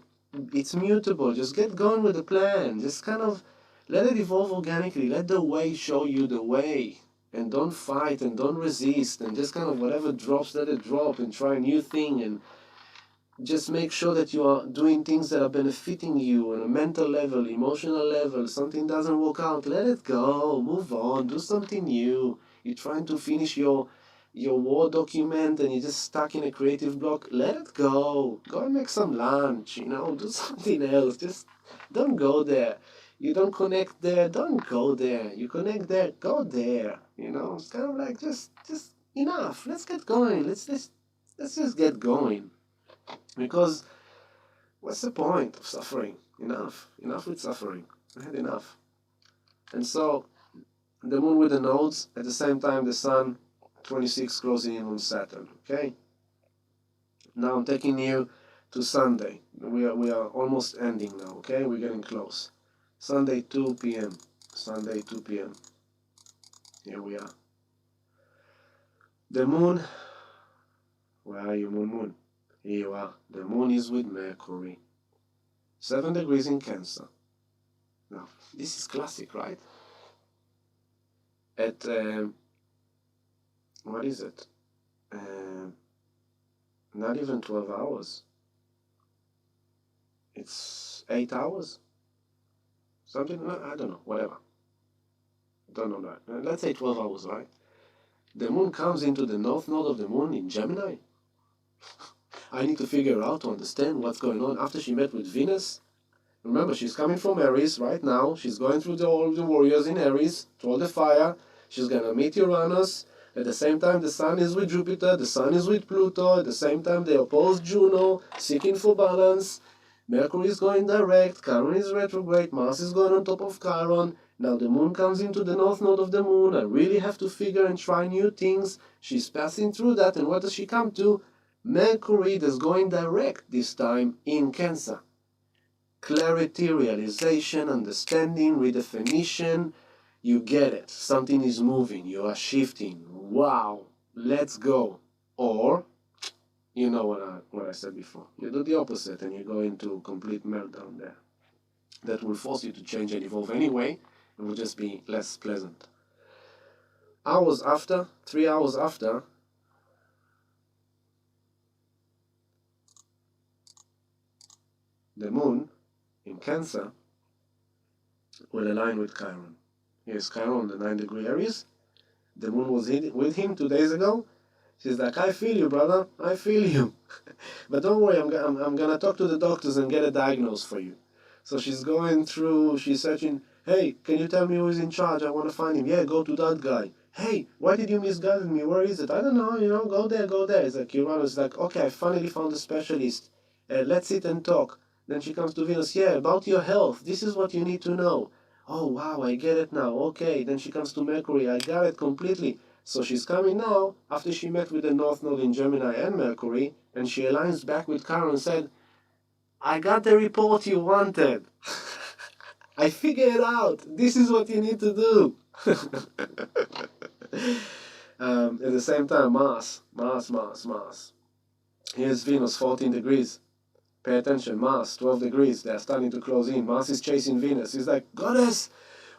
it's mutable. Just get going with the plan. Just kind of let it evolve organically. Let the way show you the way. And don't fight and don't resist. And just kind of whatever drops, let it drop and try a new thing. And just make sure that you are doing things that are benefiting you on a mental level, emotional level. Something doesn't work out. Let it go. Move on. Do something new. You're trying to finish your Word document and you're just stuck in a creative block. Let it go. Go and make some lunch. Do something else. Just don't go there. You don't connect there. Don't go there. You connect there. Go there. It's kind of like just enough. Let's get going. Let's just get going. Because what's the point of suffering? Enough with suffering. I had enough. And so the moon with the nodes, at the same time the sun, 26 closing in on Saturn. Okay. Now I'm taking you to Sunday. We are almost ending now. Okay, we're getting close. Sunday 2 p.m. Sunday 2 p.m. Here we are. The moon. Where are you, moon? Here you are. The moon is with Mercury. 7 degrees in Cancer. Now, this is classic, right? At, what is it? Not even 12 hours. It's 8 hours? Something, I don't know, whatever. Don't know that. Let's say 12 hours, right? The moon comes into the north node of the moon in Gemini. I need to figure out to understand what's going on after she met with Venus. Remember, she's coming from Aries right now. She's going through all the warriors in Aries, through all the fire. She's going to meet Uranus. At the same time, the sun is with Jupiter. The sun is with Pluto. At the same time, they oppose Juno, seeking for balance. Mercury is going direct. Chiron is retrograde. Mars is going on top of Chiron. Now the moon comes into the north node of the moon. I really have to figure and try new things. She's passing through that. And what does she come to? Mercury is going direct this time in Cancer. Clarity, realization, understanding, redefinition. You get it. Something is moving. You are shifting. Wow. Let's go. Or, you know what I said before. You do the opposite and you go into complete meltdown there. That will force you to change and evolve anyway. It will just be less pleasant. Hours after, 3 hours after, the moon in Cancer will align with Chiron. Here's Chiron, the 9-degree Aries. The moon was with him 2 days ago. She's like, I feel you, brother. I feel you. But don't worry, I'm going to talk to the doctors and get a diagnosis for you. So she's going through, she's searching, hey, can you tell me who is in charge? I want to find him. Yeah, go to that guy. Hey, why did you misguide me? Where is it? I don't know, go there, go there. It's like Uranus is like, okay, I finally found a specialist. Let's sit and talk. Then she comes to Venus, yeah, about your health. This is what you need to know. Oh, wow, I get it now. Okay, then she comes to Mercury. I got it completely. So she's coming now, after she met with the North Node in Gemini and Mercury, and she aligns back with Chiron and said, I got the report you wanted. I figured it out. This is what you need to do. At the same time, Mars. Here's Venus, 14 degrees. Pay attention, Mars, 12 degrees. They're starting to close in. Mars is chasing Venus. He's like, Goddess,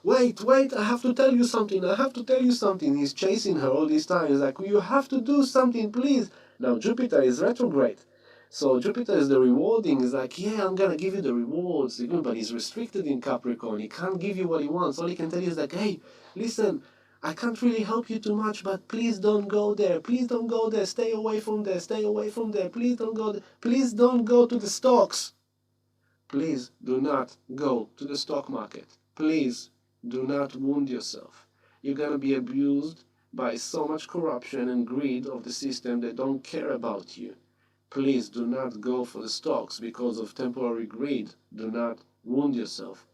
wait, I have to tell you something. He's chasing her all this time. He's like, you have to do something, please. Now, Jupiter is retrograde. So Jupiter is the rewarding. He's like, yeah, I'm going to give you the rewards. But he's restricted in Capricorn. He can't give you what he wants. All he can tell you is like, hey, listen, I can't really help you too much, but please don't go there. Please don't go there. Stay away from there. Please don't go there. Please don't go to the stocks. Please do not go to the stock market. Please do not wound yourself. You're going to be abused by so much corruption and greed of the system that don't care about you. Please do not go for the stocks because of temporary greed. Do not wound yourself.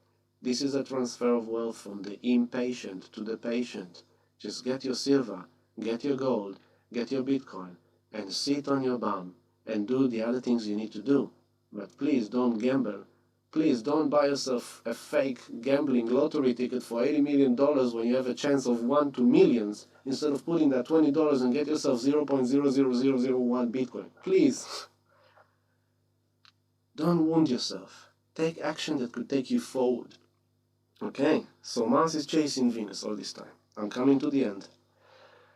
This is a transfer of wealth from the impatient to the patient. Just get your silver, get your gold, get your Bitcoin, and sit on your bum and do the other things you need to do. But please don't gamble. Please don't buy yourself a fake gambling lottery ticket for $80 million when you have a chance of 1 to millions, instead of putting that $20 and get yourself 0.00001 Bitcoin. Please. Don't wound yourself. Take action that could take you forward. Okay, so Mars is chasing Venus all this time. I'm coming to the end.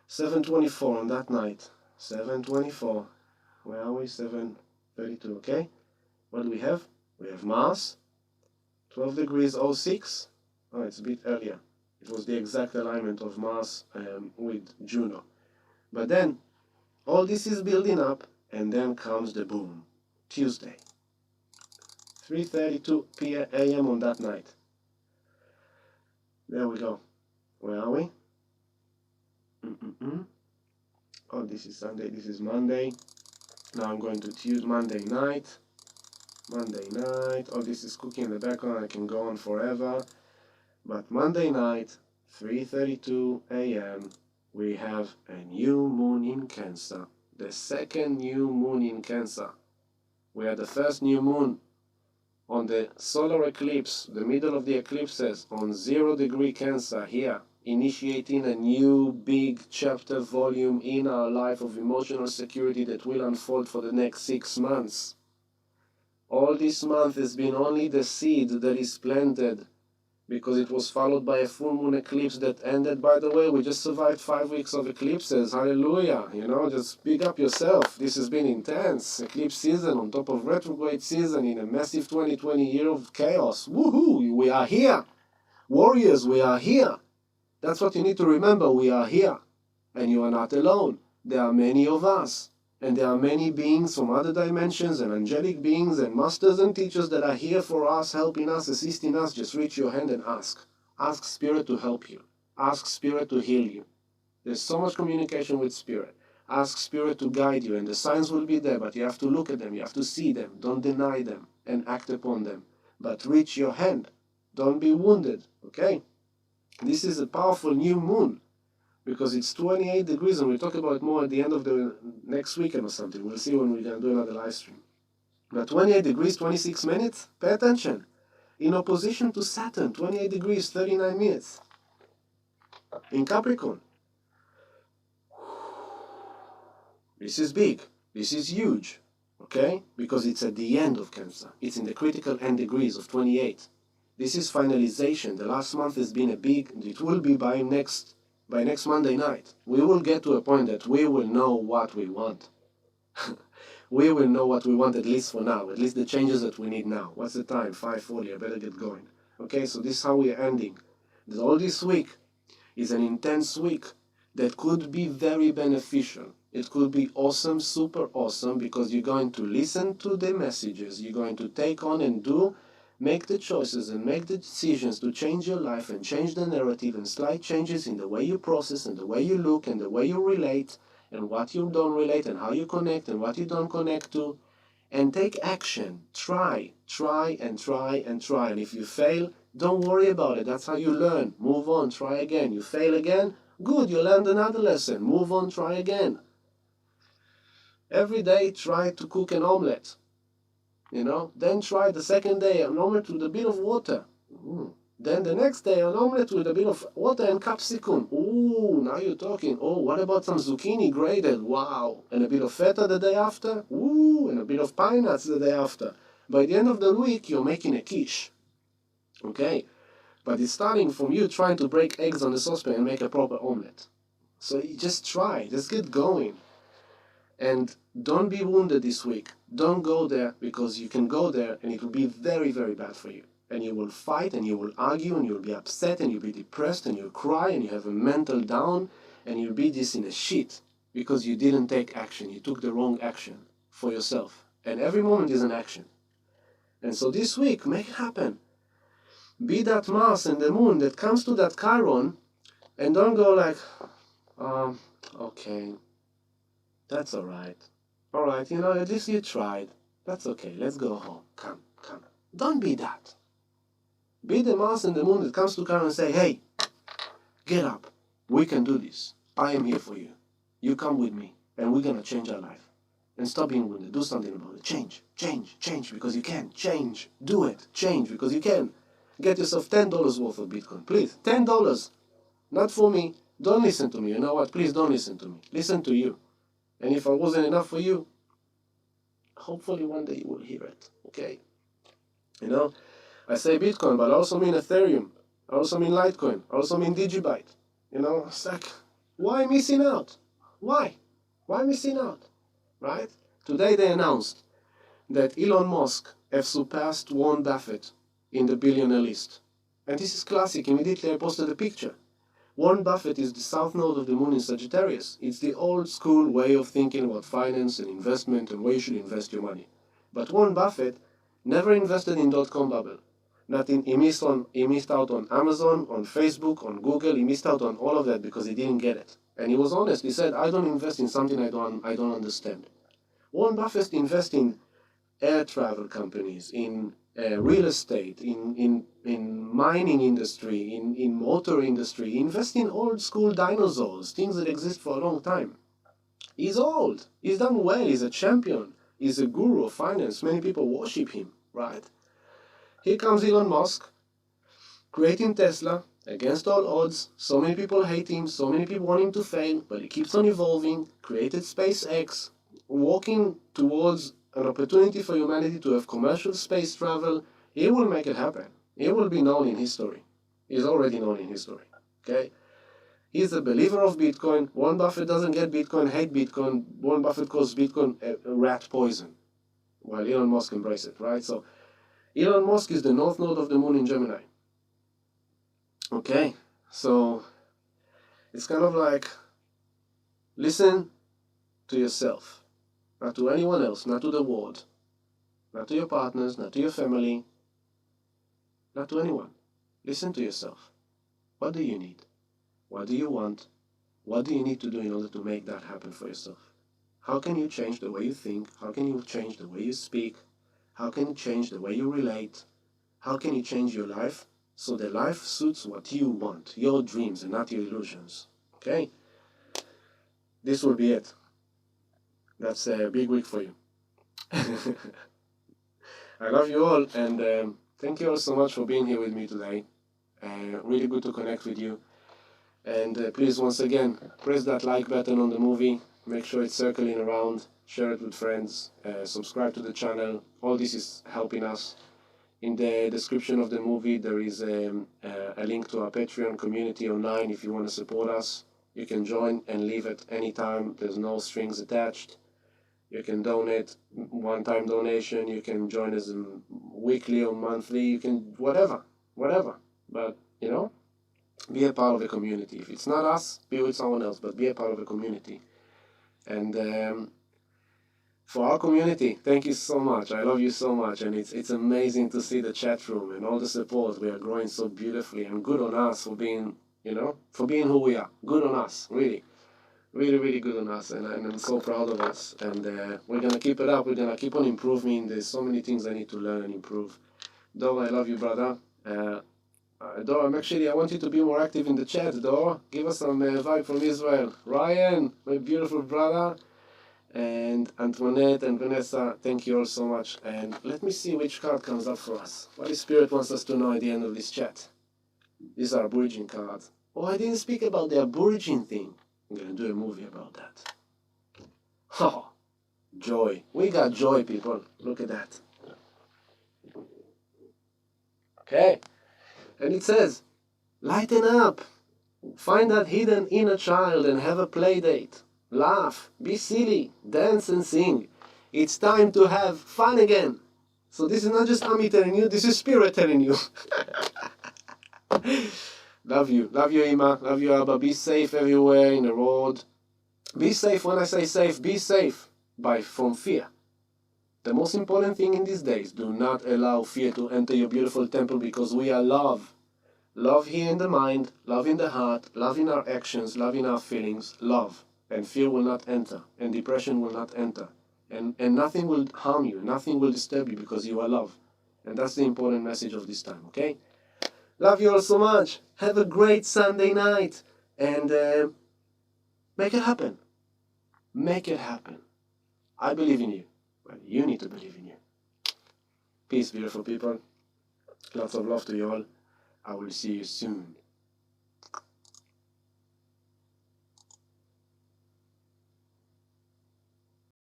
7:24 on that night. 7:24. Where are we? 7:32, okay? What do we have? We have Mars, 12 degrees 06. Oh, it's a bit earlier. It was the exact alignment of Mars with Juno. But then, all this is building up, and then comes the boom. Tuesday, 3:32 a.m. on that night. There we go. Where are we? Oh, this is Sunday. This is Monday. Now I'm going to Tuesday, Monday night. Oh, this is cooking in the background. I can go on forever. But Monday night, 3:32 a.m., we have a new moon in Cancer. The second new moon in Cancer. We had the first new moon on the solar eclipse, the middle of the eclipses, on 0-degree Cancer here, initiating a new big chapter volume in our life of emotional security that will unfold for the next 6 months. All this month has been only the seed that is planted, because it was followed by a full moon eclipse that ended, by the way, we just survived 5 weeks of eclipses. Hallelujah. Just big up yourself. This has been intense. Eclipse season on top of retrograde season in a massive 2020 year of chaos. Woohoo! We are here. Warriors, we are here. That's what you need to remember. We are here. And you are not alone. There are many of us. And there are many beings from other dimensions and angelic beings and masters and teachers that are here for us, helping us, assisting us. Just reach your hand and ask. Ask Spirit to help you. Ask Spirit to heal you. There's so much communication with Spirit. Ask Spirit to guide you, and the signs will be there, but you have to look at them. You have to see them. Don't deny them and act upon them. But reach your hand. Don't be wounded, okay? This is a powerful new moon, because it's 28 degrees, and we'll talk about it more at the end of the next weekend or something. We'll see when we can do another live stream. But 28 degrees, 26 minutes, pay attention. In opposition to Saturn, 28 degrees, 39 minutes. In Capricorn. This is big. This is huge. Okay? Because it's at the end of Cancer. It's in the critical end degrees of 28. This is finalization. The last month has been it will be by next Monday night. We will get to a point that we will know what we want. we will know what we want, at least for now, at least the changes that we need now. What's the time? 5:40. I better get going. Okay, so this is how we're ending. All this week is an intense week that could be very beneficial. It could be awesome, super awesome, because you're going to listen to the messages, you're going to take on and make the choices and make the decisions to change your life and change the narrative, and slight changes in the way you process and the way you look and the way you relate and what you don't relate and how you connect and what you don't connect to. And take action. Try and try and try. And if you fail, don't worry about it. That's how you learn. Move on, try again. You fail again, good, you learned another lesson. Move on, try again. Every day try to cook an omelette. Then try the second day an omelette with a bit of water. Then the next day an omelette with a bit of water and capsicum. Ooh, now you're talking. Oh, what about some zucchini grated? Wow. And a bit of feta the day after? Ooh, and a bit of pine nuts the day after. By the end of the week, you're making a quiche. Okay? But it's starting from you trying to break eggs on the saucepan and make a proper omelette. So you just try. Just get going. And don't be wounded this week. Don't go there, because you can go there and it will be very, very bad for you. And you will fight and you will argue and you'll be upset and you'll be depressed and you'll cry and you have a mental down and you'll be just in a shit because you didn't take action. You took the wrong action for yourself. And every moment is an action. And so this week, make it happen. Be that Mars and the moon that comes to that Chiron, and don't go like, okay, that's all right. All right, at least you tried. That's okay. Let's go home. Come. Don't be that. Be the Mars and the moon that comes to Chiron and say, hey, get up. We can do this. I am here for you. You come with me, and we're going to change our life. And stop being wounded. Do something about it. Change, because you can. Change. Do it. Change, because you can. Get yourself $10 worth of Bitcoin. Please, $10. Not for me. Don't listen to me. You know what? Please don't listen to me. Listen to you. And if I wasn't enough for you, hopefully one day you will hear it. Okay? I say Bitcoin, but I also mean Ethereum. I also mean Litecoin. I also mean Digibyte. It's like, why missing out? Why? Why missing out? Right? Today they announced that Elon Musk has surpassed Warren Buffett in the billionaire list. And this is classic. Immediately I posted a picture. Warren Buffett is the south node of the moon in Sagittarius. It's the old school way of thinking about finance and investment and where you should invest your money. But Warren Buffett never invested in dot-com bubble. He missed out on Amazon, on Facebook, on Google. He missed out on all of that because he didn't get it. And he was honest. He said, I don't invest in something I don't understand. Warren Buffett invests in air travel companies, in real estate, in mining industry, in motor industry. He invests in old school dinosaurs, things that exist for a long time. He's old. He's done well. He's a champion. He's a guru of finance. Many people worship him, right? Here comes Elon Musk, creating Tesla against all odds. So many people hate him. So many people want him to fail, but he keeps on evolving. Created SpaceX, walking towards an opportunity for humanity to have commercial space travel. He will make it happen. He will be known in history. He's already known in history. Okay? He's a believer of Bitcoin. Warren Buffett doesn't get Bitcoin, hate Bitcoin. Warren Buffett calls Bitcoin a rat poison, while Elon Musk embraces it, right? So Elon Musk is the north node of the moon in Gemini. Okay? So it's kind of like, listen to yourself. Not to anyone else, not to the world, not to your partners, not to your family, not to anyone. Listen to yourself. What do you need? What do you want? What do you need to do in order to make that happen for yourself? How can you change the way you think? How can you change the way you speak? How can you change the way you relate? How can you change your life so the life suits what you want, your dreams and not your illusions? Okay? This will be it. That's a big week for you. I love you all, and thank you all so much for being here with me today. Really good to connect with you. And please, once again, press that like button on the movie. Make sure it's circling around. Share it with friends. Subscribe to the channel. All this is helping us. In the description of the movie, there is a link to our Patreon community online. If you want to support us, you can join and leave at any time. There's no strings attached. You can donate one-time donation. You can join us weekly or monthly. You can whatever. But be a part of a community. If it's not us, be with someone else. But be a part of a community. And for our community, thank you so much. I love you so much, and it's amazing to see the chat room and all the support. We are growing so beautifully, and good on us for being who we are. Good on us, really. Really, really good on us, and I'm so proud of us. And we're gonna keep it up. We're gonna keep on improving. There's so many things I need to learn and improve. Dor, I love you, brother. Dor, I want you to be more active in the chat. Dor, give us some vibe from Israel. Ryan, my beautiful brother, and Antoinette and Vanessa, thank you all so much. And let me see which card comes up for us. What the Spirit wants us to know at the end of this chat. These are Aborigine cards. Oh, I didn't speak about the Aborigine thing. I'm going to do a movie about that. Oh, joy. We got joy, people. Look at that. Okay. And it says, lighten up. Find that hidden inner child and have a play date. Laugh, be silly, dance and sing. It's time to have fun again. So this is not just Ami telling you, this is Spirit telling you. Love you, Ima. Love you, Abba. Be safe everywhere in the road. Be safe. When I say safe, be safe from fear. The most important thing in these days, do not allow fear to enter your beautiful temple, because we are love. Love here in the mind, love in the heart, love in our actions, love in our feelings, love. And fear will not enter, and depression will not enter. And nothing will harm you, nothing will disturb you, because you are love. And that's the important message of this time, okay? Love you all so much. Have a great Sunday night. And make it happen. Make it happen. I believe in you. But you need to believe in you. Peace, beautiful people. Lots of love to you all. I will see you soon.